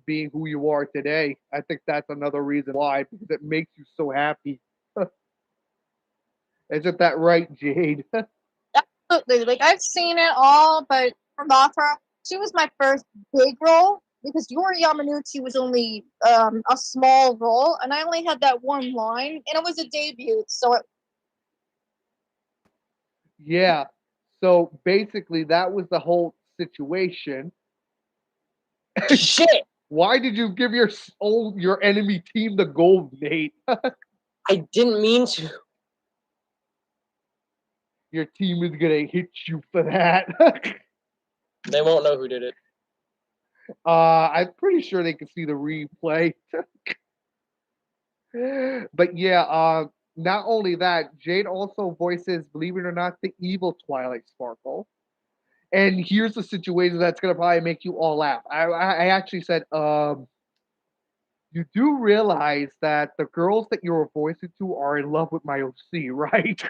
being who you are today. I think that's another reason why, because it makes you so happy. Isn't that right, Jade? absolutely like I've seen it all, but for Mothra, she was my first big role because Yori Yamanuchi was only a small role, and I only had that one line, and it was a debut, so Yeah. So basically, that was the whole situation. Shit! Why did you give your enemy team the gold, Nate? I didn't mean to. Your team is gonna hit you for that. They won't know who did it. I'm pretty sure they can see the replay. But yeah, not only that, Jade also voices, believe it or not, the evil Twilight Sparkle. And here's the situation that's gonna probably make you all laugh. I actually said, you do realize that the girls that you're voicing to are in love with my OC, right?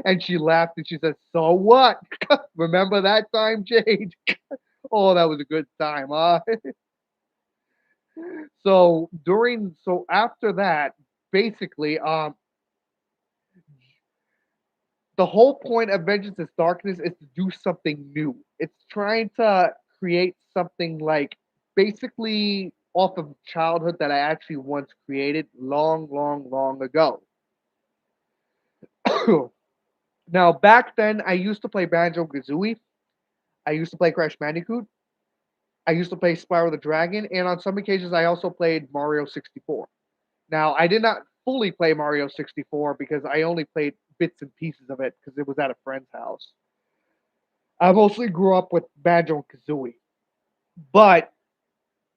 And she laughed and she said, "So what? Remember that time, Jade? Oh, that was a good time, huh?" So after that, basically, the whole point of Vengeance is Darkness is to do something new. It's trying to create something like basically off of childhood that I actually once created long, long, long ago. Now, back then, I used to play Banjo Kazooie. I used to play Crash Bandicoot. I used to play Spyro the Dragon. And on some occasions, I also played Mario 64. Now, I did not fully play Mario 64 because I only played bits and pieces of it because it was at a friend's house. I mostly grew up with Banjo and Kazooie. But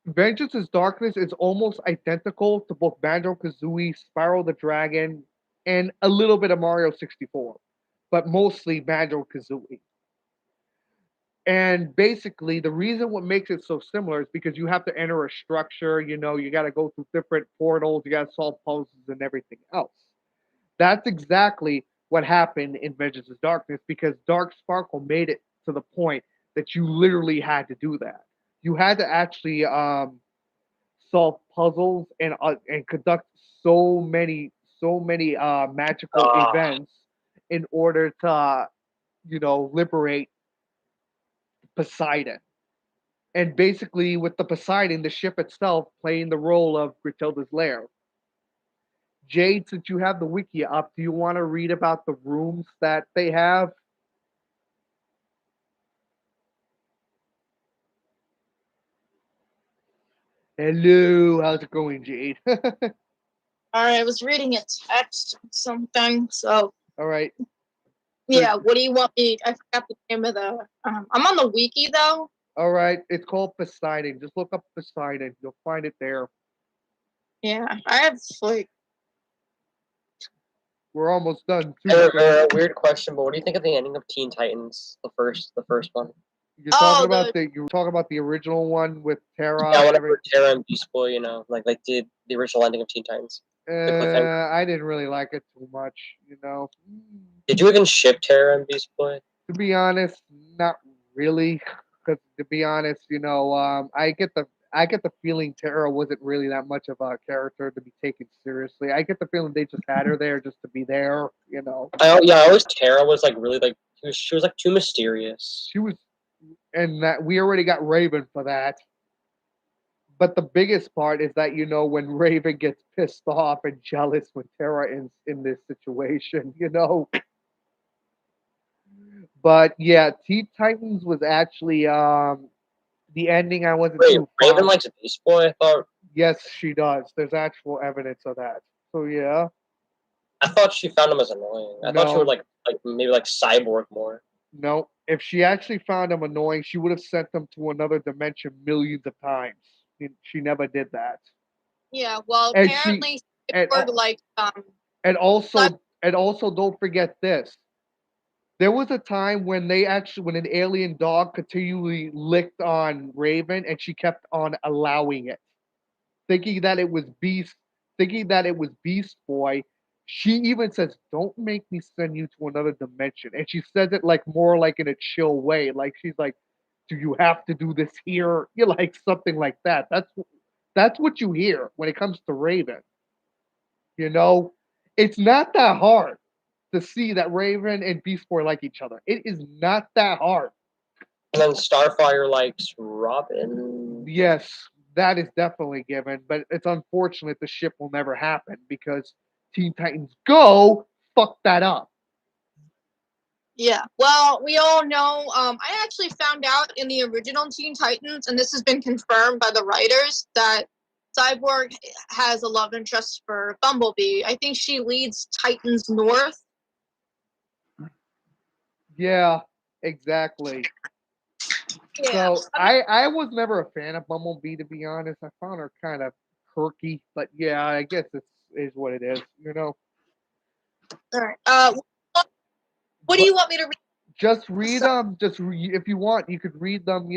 Vengeance is Darkness is almost identical to both Banjo Kazooie, Spyro the Dragon, and a little bit of Mario 64, but mostly Banjo Kazooie. And basically, the reason what makes it so similar is because you have to enter a structure, you got to go through different portals, you got to solve puzzles and everything else. That's exactly what happened in Vengeance is Darkness because Dark Sparkle made it to the point that you literally had to do that. You had to actually solve puzzles and conduct so many magical Ah, events in order to liberate Poseidon. And basically, with the Poseidon, the ship itself playing the role of Grtilda's lair. Jade, since you have the wiki up, do you want to read about the rooms that they have? Hello, how's it going, Jade? Alright, I was reading a text something, so All right. yeah, what do you want me? I forgot the name of the. I'm on the wiki though. All right. It's called Poseidon. Just look up Poseidon. You'll find it there. Yeah, I have like. We're almost done too. weird question, but what do you think of the ending of Teen Titans? The first one. You're talking Oh, about the original one with Terra Yeah, and whenever everything. Terra and Beast Boy, like did the original ending of Teen Titans. The cliffhanger. I didn't really like it too much. Did you even ship Terra and Beast Boy? To be honest, not really. Because to be honest, I get the feeling Tara wasn't really that much of a character to be taken seriously. I get the feeling they just had her there just to be there. I always Terra was like really like she was like too mysterious. She was, and that we already got Raven for that. But the biggest part is that when Raven gets pissed off and jealous when Tara is in this situation. But yeah, Teen Titans was actually the ending I wasn't Wait, too Raven fond. likes Beast Boy. I thought Yes, she does. There's actual evidence of that. So yeah, she found him as annoying. I thought she would no, like maybe like cyborg more. no. If she actually found him annoying, she would have sent him to another dimension millions of times. She never did that. Yeah, well, And she apparently and Cyborg like and Cyborg, also don't forget this. There was a time when an alien dog continually licked on Raven and she kept on allowing it, thinking that it was Beast Boy. She even says, "Don't make me send you to another dimension," and she says it like more like in a chill way, like she's like, "Do you have to do this here?" You're like something like that. That's what you hear when it comes to Raven. You know, it's not that hard to see that Raven and Beast Boy like each other. It is not that hard. And then Starfire likes Robin. Yes, that is definitely given, but it's unfortunate the ship will never happen because Teen Titans Go fucked that up. yeah. Well, we all know. I actually found out in the original Teen Titans, and this has been confirmed by the writers that Cyborg has a love interest for Bumblebee. I think she leads Titans North. Yeah, exactly. Yeah. So I was never a fan of Bumblebee, to be honest. I found her kind of quirky, but yeah, I guess it's is what it is. All right. What do you want me to read? Just read them. If you want, you could read them.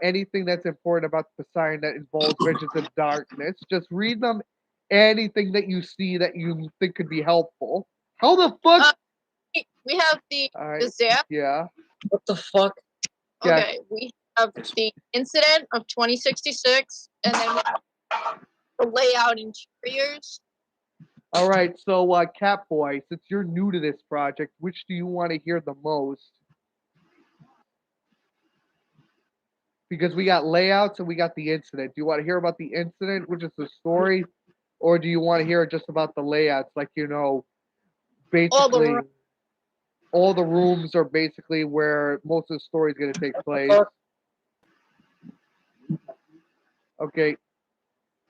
Anything that's important about Poseidon that involves visions of darkness. Just read them. Anything that you see that you think could be helpful. How the fuck? We have the Alright, Zap. yeah. What the fuck? Yeah. Okay, we have the incident of 2066, and then we have the layout interiors. All right, so Catboy, since you're new to this project, which do you want to hear the most? Because we got layouts and we got the incident. Do you want to hear about the incident, which is the story, or do you want to hear just about the layouts? Like basically, all the rooms are basically where most of the story is going to take place. Okay.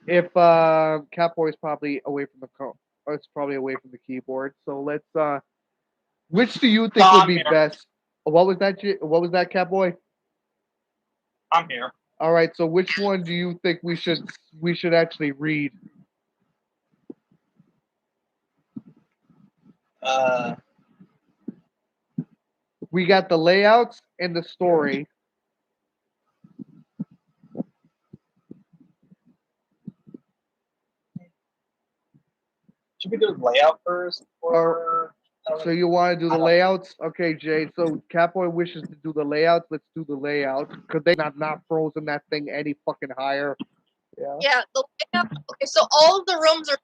If Catboy's probably away from it's probably away from the keyboard. So let's which do you think would be best? What was that? What was that, Catboy? I'm here. All right. So which one do you think we should actually read? We got the layouts and the story. Should we do layout first, or? So you want to do the layouts? Okay, Jay. So Catboy wishes to do the layouts. Let's do the layouts because they not frozen that thing any fucking higher. Yeah. Yeah, the layout. Okay, so all of the rooms are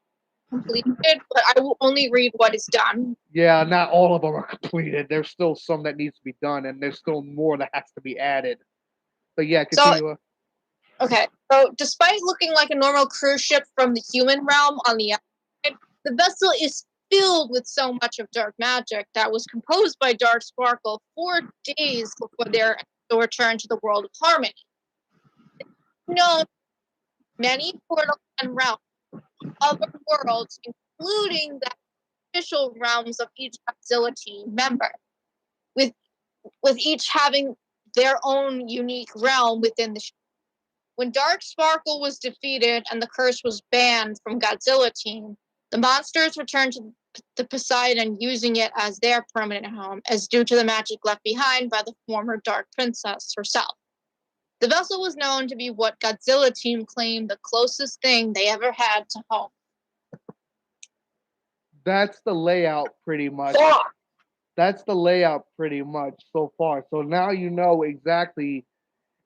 completed, but I will only read what is done. Yeah, not all of them are completed. There's still some that needs to be done, and there's still more that has to be added. But yeah, continue. Okay, so despite looking like a normal cruise ship from the human realm on the outside, the vessel is filled with so much of dark magic that was composed by Dark Sparkle 4 days before their return to the world of harmony. No, many portals and realms, other worlds, including the official realms of each Godzilla team member, with each having their own unique realm within the ship. When Dark Sparkle was defeated and the curse was banned from Godzilla Team, the monsters returned to Poseidon, using it as their permanent home, as due to the magic left behind by the former Dark Princess herself. The vessel was known to be what Godzilla Team claimed the closest thing they ever had to home. That's the layout pretty much. Fuck! That's the layout pretty much so far. So now you know exactly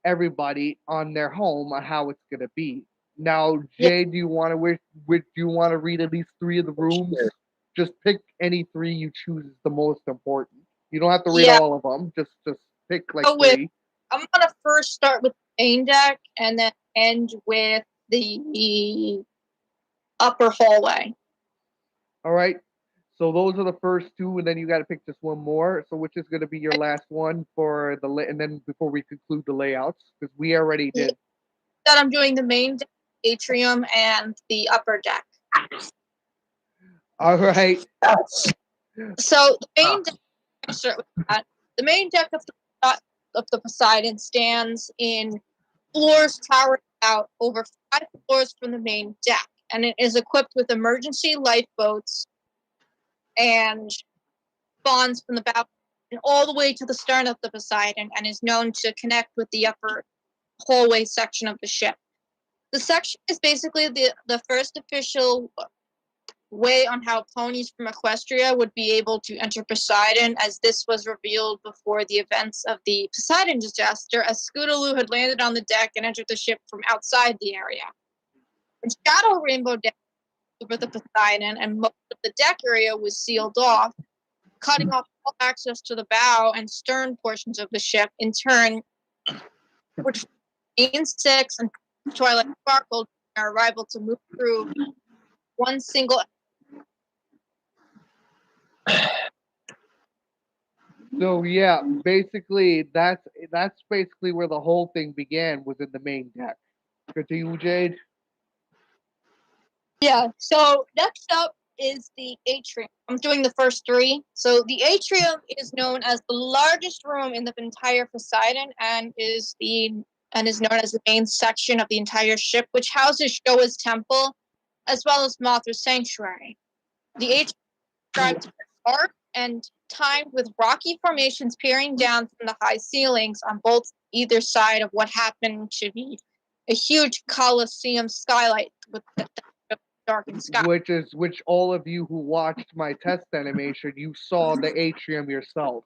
everybody on their home on how it's gonna be. Now, Jay, do you want to read at least 3 of the rooms? Sure. Just pick any 3 you choose is the most important. You don't have to read all of them. Just pick like 3. I'm gonna first start with the main deck and then end with the upper hallway. All right. So those are the first 2, and then you got to pick just one more. So which is going to be your last one for and then before we conclude the layouts, because we already did. That I'm doing the main deck, atrium, and the upper deck. All right. So the main deck, I'll start with that. The main deck of the Poseidon stands in floors towering out over 5 floors from the main deck, and it is equipped with emergency lifeboats and spawns from the bow and all the way to the stern of the Poseidon, and is known to connect with the upper hallway section of the ship. The section is basically the first official way on how ponies from Equestria would be able to enter Poseidon, as this was revealed before the events of the Poseidon disaster, as Scootaloo had landed on the deck and entered the ship from outside the area. The Shadow Rainbow deck over the Poseidon, and most of the deck area was sealed off, cutting off all access to the bow and stern portions of the ship. In turn, which Main 6 and Twilight Sparkle their arrival to move through one single. So yeah, basically that's basically where the whole thing began, was in the main deck. Continue, Jade. Yeah. So next up is the atrium. I'm doing the first 3. So the atrium is known as the largest room in the entire Poseidon, and is known as the main section of the entire ship, which houses Showa's temple as well as Mothra's Sanctuary. The atrium described dark and timed with rocky formations peering down from the high ceilings on both either side of what happened to be a huge Colosseum skylight with the darkened sky. Which all of you who watched my test animation, you saw the atrium yourself.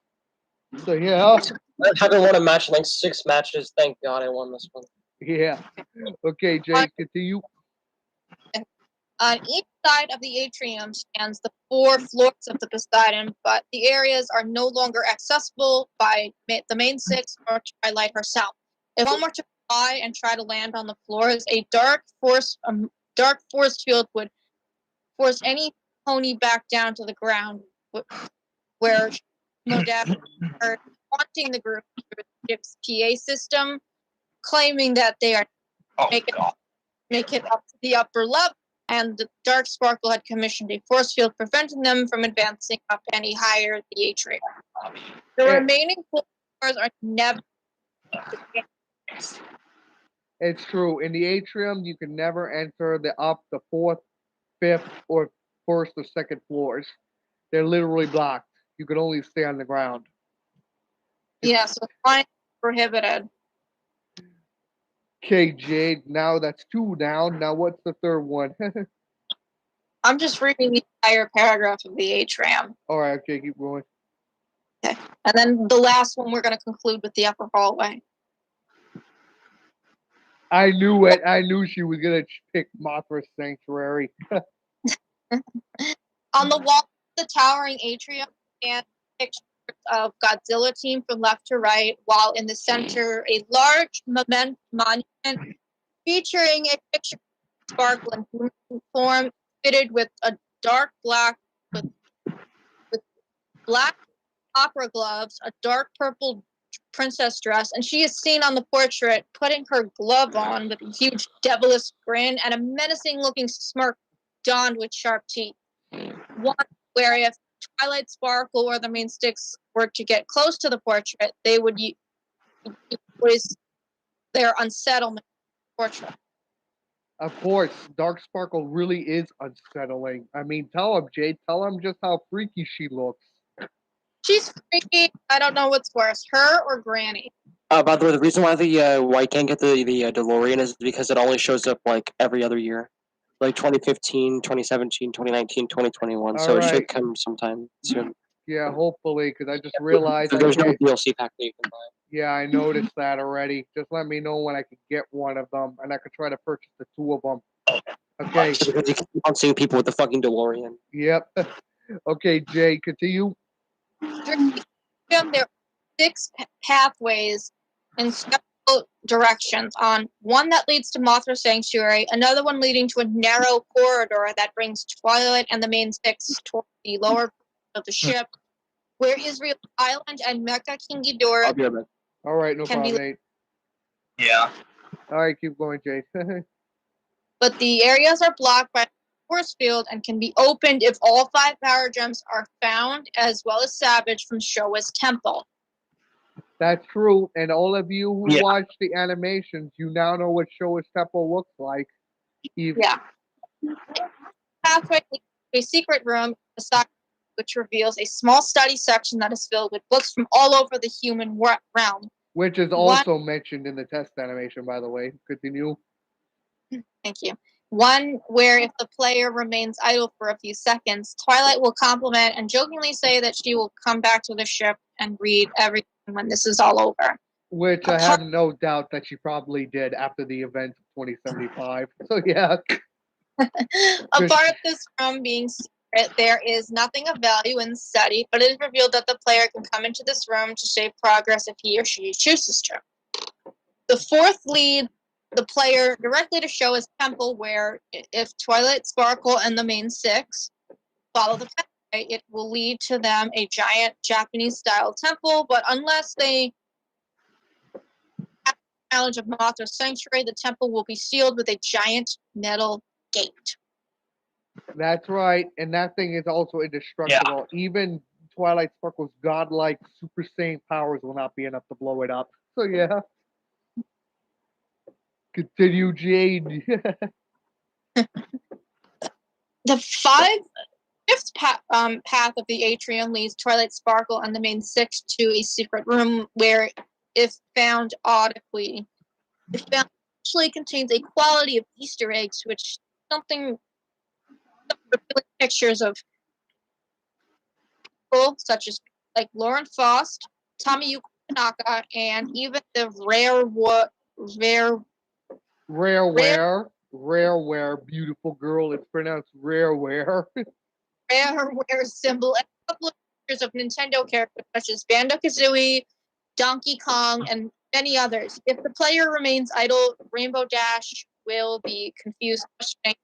So yeah. I haven't won a match in like 6 matches. Thank God I won this one. Yeah. Okay, Jake, continue. On each side of the atrium stands the 4 floors of the Poseidon, but the areas are no longer accessible by the main 6 or Twilight herself. If one were to fly and try to land on the floors, a dark force field would force any pony back down to the ground, where no doubt are taunting the group through the ship's PA system, claiming that they are make it up to the upper level, and the Dark Sparkle had commissioned a force field preventing them from advancing up any higher in the atrium. The remaining floors are never. It's true. In the atrium, you can never enter the 4th, 5th, or 1st or 2nd floors. They're literally blocked. You can only stay on the ground. Yeah, so flying is prohibited. Okay, Jade. Now that's 2 down. Now what's the 3rd one? I'm just reading the entire paragraph of the atrium. All right. Okay, keep going. Okay, and then the last one we're going to conclude with the upper hallway. I knew it. I knew she was gonna pick Mothra's Sanctuary. On the wall of the towering atrium stand pictures of Godzilla team from left to right, while in the center a large monument featuring a picture of Sparkle in human form, fitted with a dark black with black opera gloves, a dark purple princess dress, and she is seen on the portrait putting her glove on with a huge devilish grin and a menacing-looking smirk donned with sharp teeth. One where if Twilight Sparkle or the main sticks were to get close to the portrait, they would use their unsettlement portrait. Of course, Dark Sparkle really is unsettling. I mean, tell him, Jade. Tell him just how freaky she looks. She's freaky. I don't know what's worse, her or Granny. By the way, the reason why why you can't get the DeLorean is because it only shows up like every other year. Like 2015, 2017, 2019, 2021. So it should come sometime soon. Yeah, hopefully, because I just realized there's no DLC pack that you can buy. Yeah, I noticed that already. Just let me know when I can get one of them, and I could try to purchase the 2 of them. Okay. Because you keep on seeing people with the fucking DeLorean. Yep. Okay, Jay, continue. There are 6 pathways in several directions. On one that leads to Mothra Sanctuary, another one leading to a narrow corridor that brings Twilight and the main 6 toward the lower part of the ship, where Israel Island and Mecha King Ghidorah. I'll be right back. All right, no problem, Nate. Yeah. All right, keep going, Jay. But the areas are blocked by a force field and can be opened if all 5 power gems are found, as well as salvaged from Showa's temple. That's true, and all of you who watched the animations, you now know what Showa's temple looks like. Yeah. Pathway leads to a secret room, which reveals a small study section that is filled with books from all over the human realm. Which is also mentioned in the test animation, by the way. Continue. Thank you. One where if the player remains idle for a few seconds, Twilight will compliment and jokingly say that she will come back to the ship and read everything when this is all over. Which I have no doubt that she probably did after the events of 2075. So yeah. A part of this room being secret, there is nothing of value in the study, but it is revealed that the player can come into this room to save progress if he or she chooses to. The 4th lead the player directly to Showa's temple, where if Twilight Sparkle and the main 6 follow the pathway, it will lead to them a giant Japanese-style temple, but unless they have knowledge of Mothra's Sanctuary, the temple will be sealed with a giant metal gate. That's right, and that thing is also indestructible. Yeah. Even Twilight Sparkle's godlike Super Saiyan powers will not be enough to blow it up. So yeah. Continue, Jade. The fifth path of the atrium leads Twilight Sparkle and the main six to a secret room where, if found audibly, actually contains a quality of Easter eggs, which something pictures of people such as like Lauren Faust, Tommy Tanaka, and even the Rareware, beautiful girl. It's pronounced rareware. Rareware symbol, and a couple of pictures of Nintendo characters such as Banjo-Kazooie, Donkey Kong, and many others. If the player remains idle, Rainbow Dash will be confused, questioning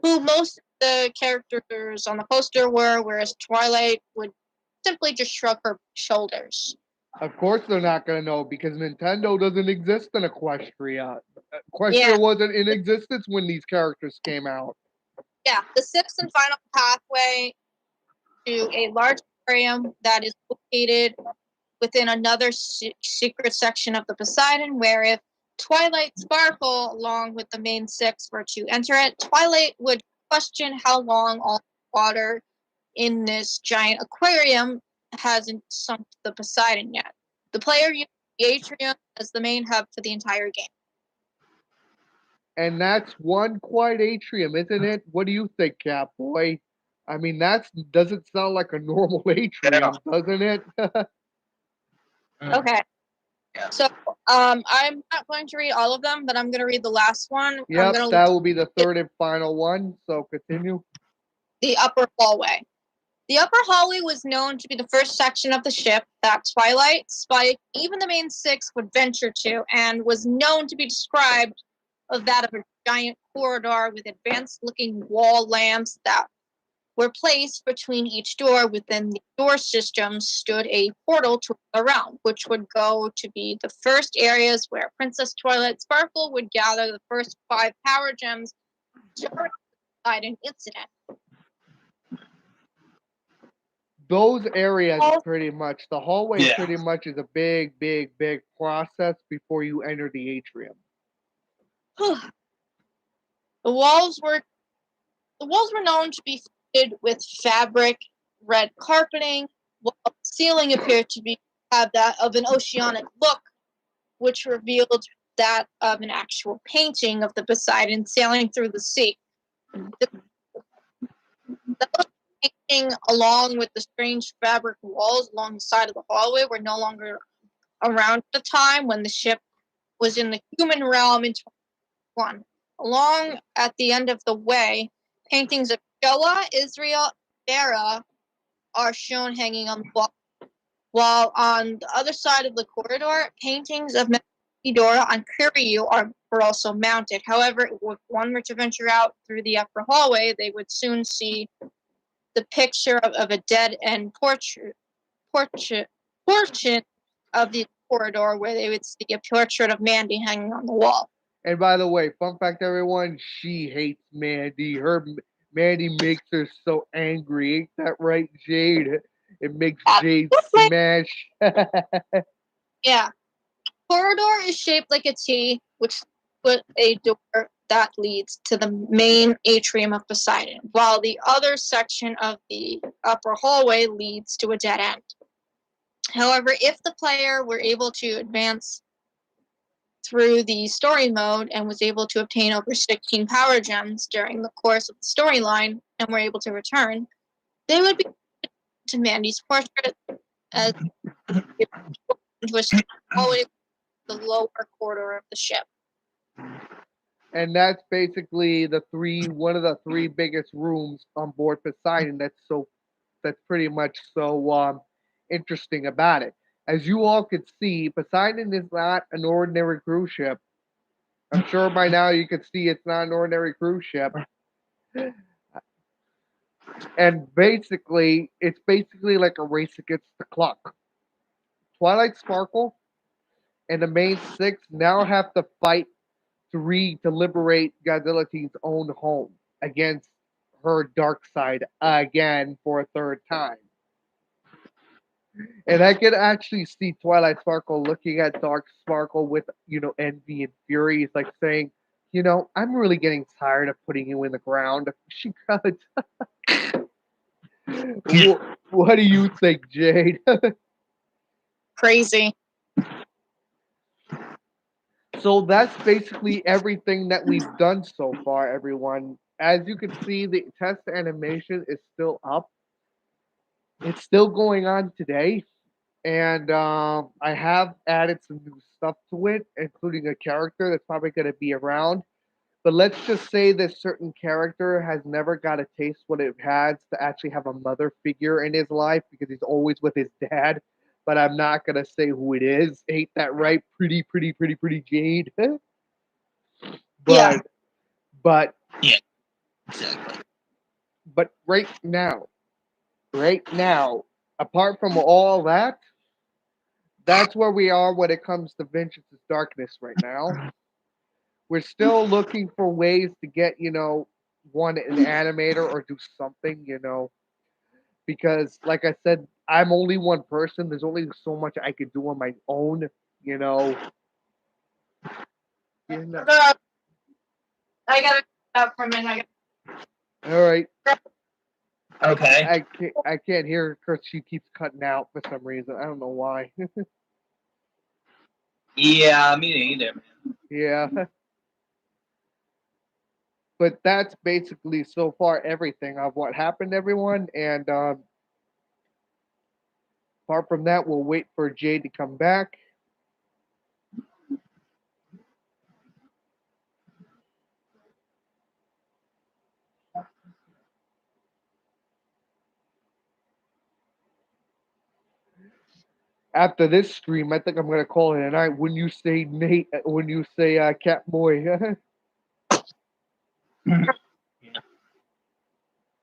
who most of the characters on the poster were, whereas Twilight would simply just shrug her shoulders. Of course they're not going to know because Nintendo doesn't exist in Equestria. Equestria wasn't in existence when these characters came out. Yeah, the sixth and final pathway to a large aquarium that is located within another secret section of the Poseidon, where if Twilight Sparkle, along with the main six, were to enter it, Twilight would question how long all the water in this giant aquarium hasn't sunk the Poseidon yet. The player uses the atrium as the main hub for the entire game. And that's one quiet atrium, isn't it? What do you think, Catboy? I mean, that doesn't sound like a normal atrium, doesn't it? Okay. Yeah. So I'm not going to read all of them, but I'm going to read the last one. Yep, that will be the third and final one. So continue. The upper hallway. The upper hallway was known to be the first section of the ship that Twilight, Spike, even the main six would venture to, and was known to be described as that of a giant corridor with advanced-looking wall lamps that were placed between each door. Within the door system stood a portal to the realm, which would go to be the first areas where Princess Twilight Sparkle would gather the first 5 power gems during the Poseidon incident. Those areas pretty much, the hallway pretty much is a big process before you enter the atrium. The walls were known to be fitted with fabric, red carpeting, while the ceiling appeared to have that of an oceanic look, which revealed that of an actual painting of the Poseidon sailing through the sea. The painting, along with the strange fabric walls along the side of the hallway, were no longer around at the time when the ship was in the human realm in 2021. Along at the end of the way, paintings of Shoah, Israel, Sarah are shown hanging on the wall, while on the other side of the corridor, paintings of Medora and Kiryu were also mounted. However, if one were to venture out through the upper hallway, they would soon see the picture of a dead end portion of the corridor, where they would see a portrait of Mandy hanging on the wall. And by the way, fun fact, everyone, she hates Mandy. Mandy makes her so angry. Ain't that right, Jade? It makes Jade smash. Yeah. Corridor is shaped like a T, which put a door that leads to the main atrium of Poseidon, while the other section of the upper hallway leads to a dead end. However, if the player were able to advance through the story mode and was able to obtain over 16 power gems during the course of the storyline and were able to return, they would be to Mandy's portrait as it was always the lower corridor of the ship. And that's basically one of the 3 biggest rooms on board Poseidon. That's pretty much so interesting about it. As you all could see, Poseidon is not an ordinary cruise ship. I'm sure by now you could see it's not an ordinary cruise ship. And it's basically like a race against the clock. Twilight Sparkle and the main 6 now have to fight to liberate Godzilla Teen's own home against her dark side again for a 3rd time. And I could actually see Twilight Sparkle looking at Dark Sparkle with, envy and fury. It's like saying You know, I'm really getting tired of putting you in the ground. She could. What do you think, Jade? Crazy. So that's basically everything that we've done so far, everyone. As you can see, the test animation is still up. It's still going on today. And I have added some new stuff to it, including a character that's probably going to be around. But let's just say this certain character has never got a taste what it has to actually have a mother figure in his life because he's always with his dad. But I'm not gonna say who it is. Ain't that right? Pretty Jade. Yeah. but but Yeah, exactly. but right now, apart from all that, that's where we are when it comes to Vengeance's Darkness right now. We're still looking for ways to get, one an animator or do something, because like I said, I'm only one person. There's only so much I could do on my own, you know. You know. I gotta stop for a minute. All right. Okay. I can't hear her because she keeps cutting out for some reason. I don't know why. Yeah, me neither. Yeah. But that's basically so far everything of what happened, everyone. And apart from that, we'll wait for Jade to come back. After this stream, I think I'm gonna call it a night. When you say Nate, when you say Cat Boy,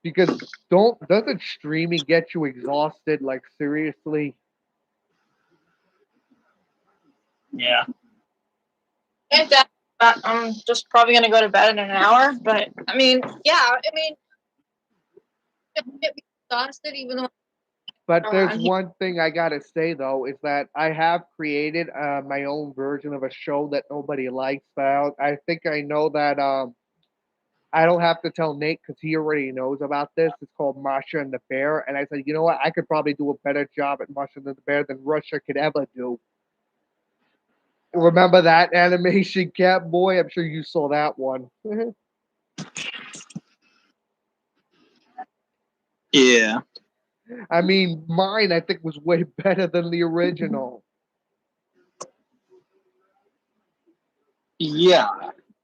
because doesn't streaming get you exhausted? Like seriously? Yeah. And that, I'm just probably gonna go to bed in an hour. But I mean, yeah, I mean, it get me exhausted even though. But there's one thing I gotta say though is that I have created my own version of a show that nobody likes. But I think I know that I don't have to tell Nate because he already knows about this. It's called Masha and the Bear, and I said, you know what? I could probably do a better job at Masha and the Bear than Russia could ever do. Remember that animation, Cat Boy? I'm sure you saw that one. Yeah. I mean, mine I think was way better than the original. Yeah.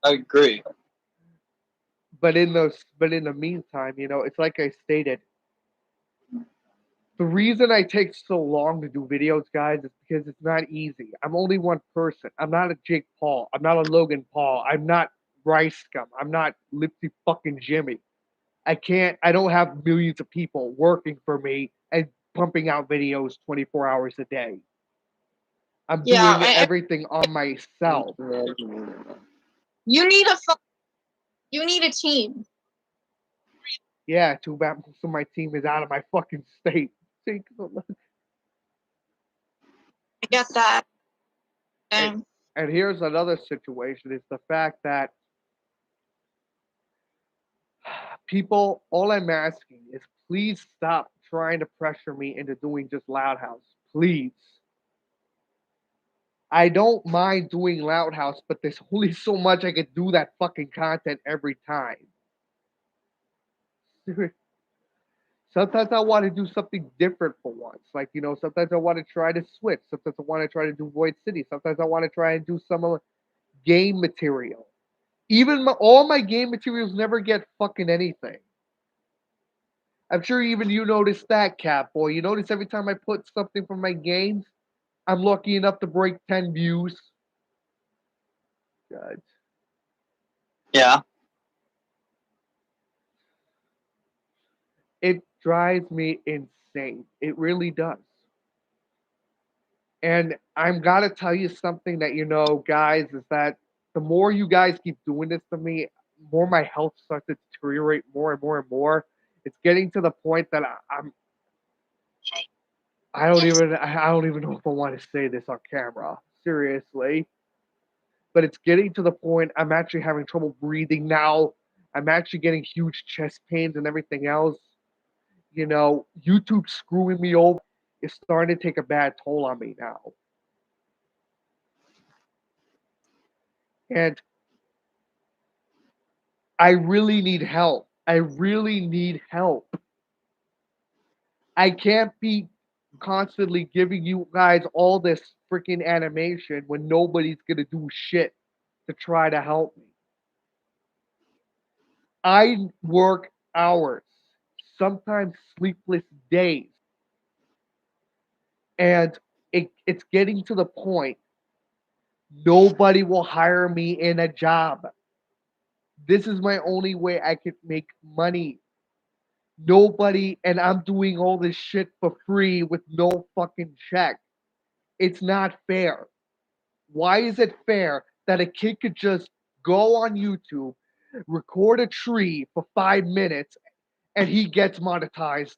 I agree. But in the meantime, it's like I stated. The reason I take so long to do videos, guys, is because it's not easy. I'm only one person. I'm not a Jake Paul. I'm not a Logan Paul. I'm not Rice Scum. I'm not Lipsy fucking Jimmy. I don't have millions of people working for me and pumping out videos 24 hours a day. I'm doing everything on myself. You need a team. Yeah, too bad most of my team is out of my fucking state. I get that. And here's another situation: is the fact that people, all I'm asking is please stop trying to pressure me into doing just Loud House. Please. I don't mind doing Loud House, but there's only so much I could do that fucking content every time. Sometimes I want to do something different for once. Like, sometimes I want to try to switch. Sometimes I want to try to do Void City. Sometimes I want to try and do some game material. Even all my game materials never get fucking anything. I'm sure even you noticed that, Cat Boy. You notice every time I put something from my games, I'm lucky enough to break 10 views. God. Yeah. It drives me insane. It really does. And I'm gotta tell you something that guys, is that the more you guys keep doing this to me, more my health starts to deteriorate more and more and more. It's getting to the point that I don't even know if I want to say this on camera. Seriously. but it's getting to the point I'm actually having trouble breathing now. I'm actually getting huge chest pains and everything else. You know, YouTube screwing me over is starting to take a bad toll on me now. And I really need help. I really need help. I can't be constantly giving you guys all this freaking animation when nobody's gonna do shit to try to help me. I work hours, sometimes sleepless days, and it's getting to the point nobody will hire me in a job. This is my only way I can make money. Nobody, and I'm doing all this shit for free with no fucking check. It's not fair. Why is it fair that a kid could just go on YouTube, record a tree for 5 minutes, and he gets monetized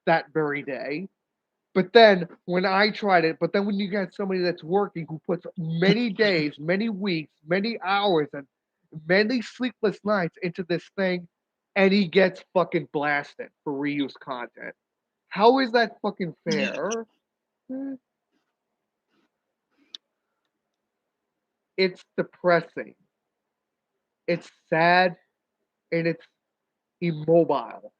that very day? But then when I tried it, but then when you get somebody that's working who puts many days, many weeks, many hours, and many sleepless nights into this thing, and he gets fucking blasted for reuse content. How is that fucking fair? It's depressing. It's sad and it's immobile.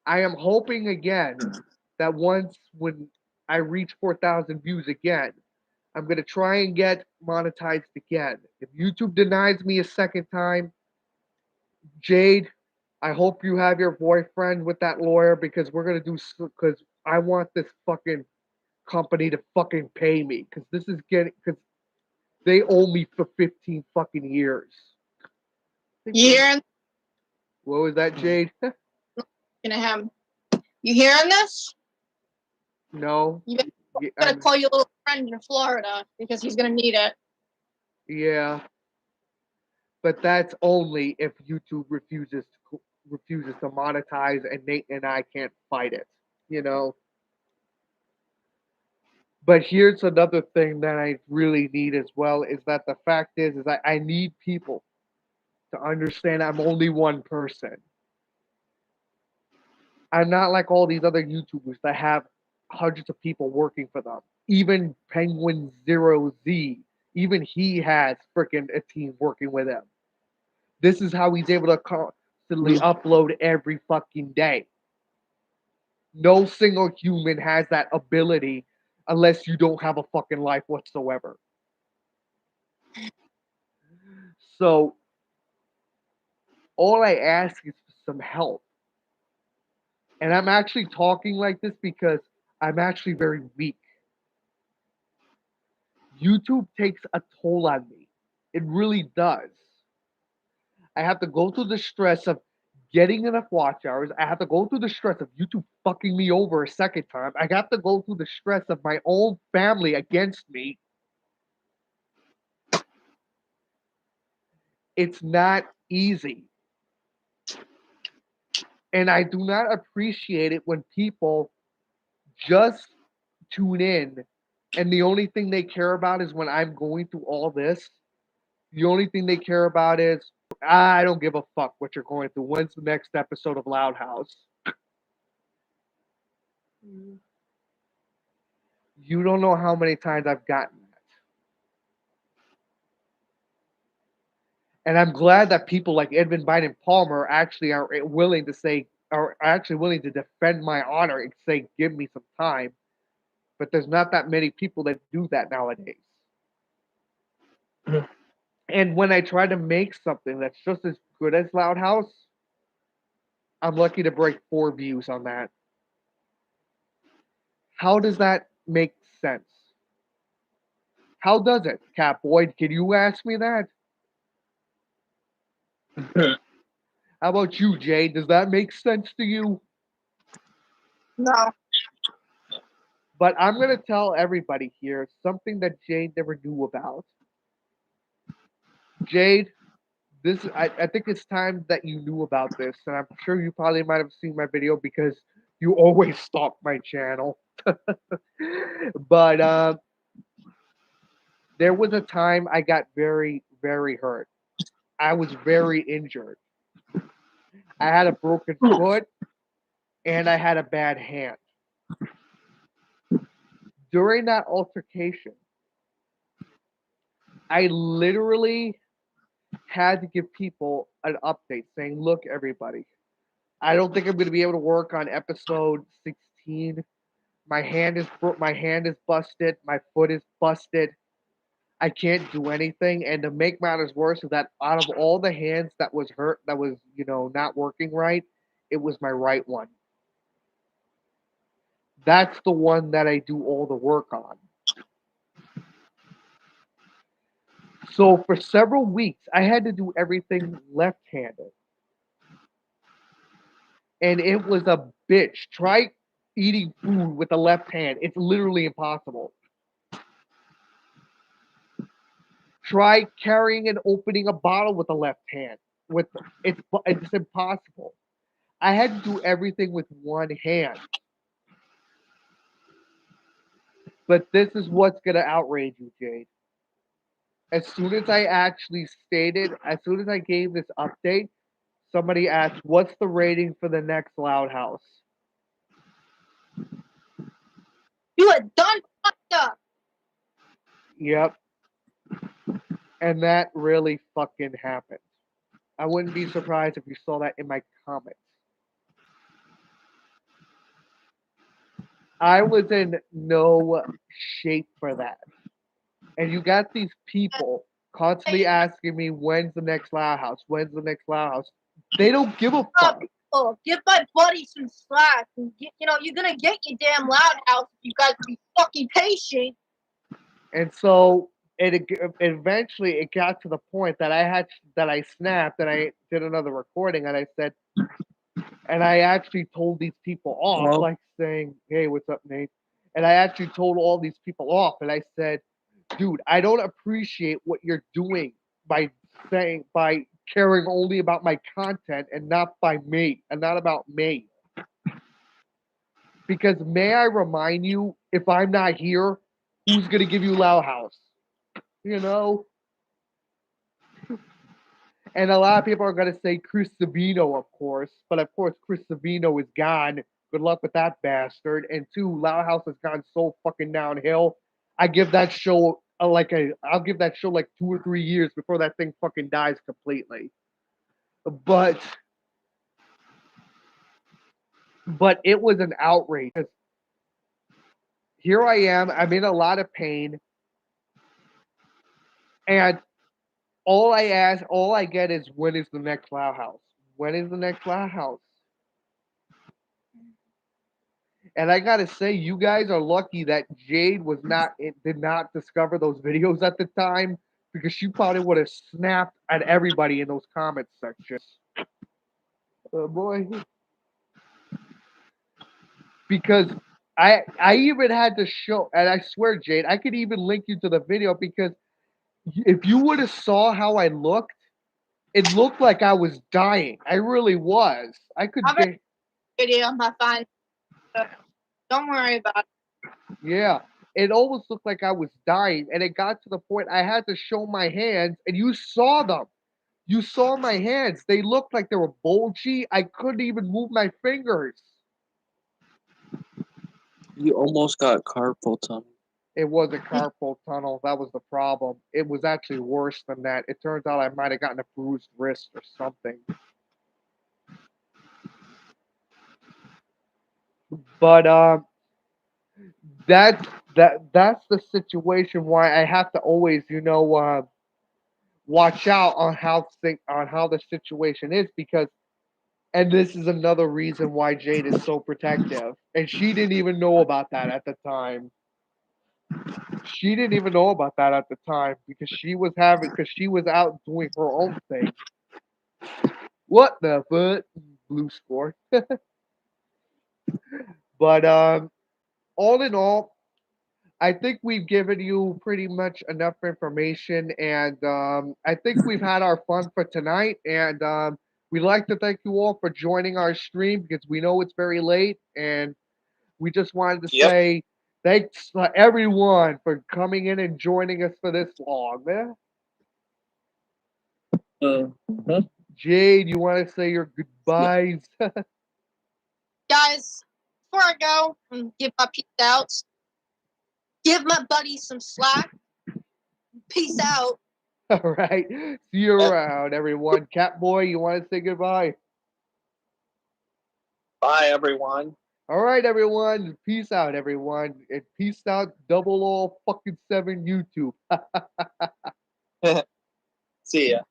I am hoping again that once when I reach 4,000 views again, I'm gonna try and get monetized again. If YouTube denies me a second time, Jade, I hope you have your boyfriend with that lawyer because we're gonna do because I want this fucking company to fucking pay me because this is getting because they owe me for 15 fucking years. You hearing? What was that, Jade? Gonna have you hearing this? No. You gotta call your little friend in Florida because he's gonna need it. Yeah, but that's only if YouTube refuses to monetize, and Nate and I can't fight it. You know. But here's another thing that I really need as well is that the fact is I need people to understand I'm only one person. I'm not like all these other YouTubers that have hundreds of people working for them. Even Penguin Zero Z, even he has freaking a team working with him. This is how he's able to constantly upload every fucking day. No single human has that ability unless you don't have a fucking life whatsoever. So all I ask is for some help. And I'm actually talking like this because I'm actually very weak. YouTube takes a toll on me. It really does. I have to go through the stress of getting enough watch hours. I have to go through the stress of YouTube fucking me over a second time. I have to go through the stress of my own family against me. It's not easy. And I do not appreciate it when people just tune in and the only thing they care about is when I'm going through all this. The only thing they care about is I don't give a fuck what you're going through. When's the next episode of Loud House? You don't know how many times I've gotten that. And I'm glad that people like Edmund Biden Palmer actually are willing to say, are actually willing to defend my honor and say, give me some time. But there's not that many people that do that nowadays. And when I try to make something that's just as good as Loud House, I'm lucky to break 4 views on that. How does that make sense? How does it, Cat Boyd? Can you ask me that? How about you, Jade? Does that make sense to you? No. But I'm going to tell everybody here something that Jade never knew about. Jade, I think it's time that you knew about this, and I'm sure you probably might have seen my video because you always stalk my channel. But There was a time I got very, very hurt. I was very injured. I had a broken foot and I had a bad hand. During that altercation, I literally had to give people an update saying, look, everybody, I don't think I'm going to be able to work on episode 16. My hand is busted. My foot is busted. I can't do anything. And to make matters worse, is that out of all the hands that was hurt, that was not working right, it was my right one. That's the one that I do all the work on. So for several weeks, I had to do everything left-handed, and it was a bitch. Try eating food with the left hand; it's literally impossible. Try carrying and opening a bottle with the left hand. With it's impossible. I had to do everything with one hand. But this is what's gonna outrage you, Jade. As soon as I gave this update, somebody asked, "What's the rating for the next Loud House?" You a done fucked up. Yep. And that really fucking happened. I wouldn't be surprised if you saw that in my comments. I was in no shape for that. And you got these people constantly asking me, when's the next Loud House? When's the next Loud House? They don't give a fuck. Oh, give my buddy some slack. You're gonna get your damn Loud House if you guys be fucking patient. And so eventually it got to the point that I snapped and I did another recording and I said, and I actually told these people off, like saying, "Hey, what's up, Nate?" And I actually told all these people off, and I said, "Dude, I don't appreciate what you're doing by caring only about my content and not about me. Because may I remind you, if I'm not here, who's gonna give you Loud House? You know?" And a lot of people are going to say Chris Savino, of course. But of course, Chris Savino is gone. Good luck with that bastard. And two, Loud House has gone so fucking downhill. I give that show I'll give that show like 2 or 3 years before that thing fucking dies completely. But it was an outrage. Here I am. I'm in a lot of pain. And all I get is, when is the next Loud House? When is the next Loud House? And I gotta say, you guys are lucky that Jade did not discover those videos at the time, because she probably would have snapped at everybody in those comment sections. Oh boy. Because I even had to show, and I swear, Jade, I could even link you to the video, because if you would have saw how I looked, it looked like I was dying. I really was. I could get video on my phone. Don't worry about it. Yeah. It almost looked like I was dying, and it got to the point I had to show my hands, and you saw them. You saw my hands. They looked like they were bulgy. I couldn't even move my fingers. You almost got carpal tunnel. It was a carpal tunnel. That was the problem. It was actually worse than that. It turns out I might have gotten a bruised wrist or something. But that's the situation why I have to always, watch out on how the situation is, because, and this is another reason why Jade is so protective, and she didn't even know about that at the time. She didn't even know about that at the time, because she was out doing her own thing. What the fuck? Blue score. But all in all, I think we've given you pretty much enough information, and I think we've had our fun for tonight. And we'd like to thank you all for joining our stream, because we know it's very late, and we just wanted to say Thanks everyone for coming in and joining us for this long, man. Jade, you want to say your goodbyes? Guys, before I go and give my peace outs, give my buddy some slack. Peace out. All right. See you around, everyone. Catboy, you want to say goodbye? Bye, everyone. All right, everyone. Peace out, everyone. And peace out, 007 YouTube. See ya.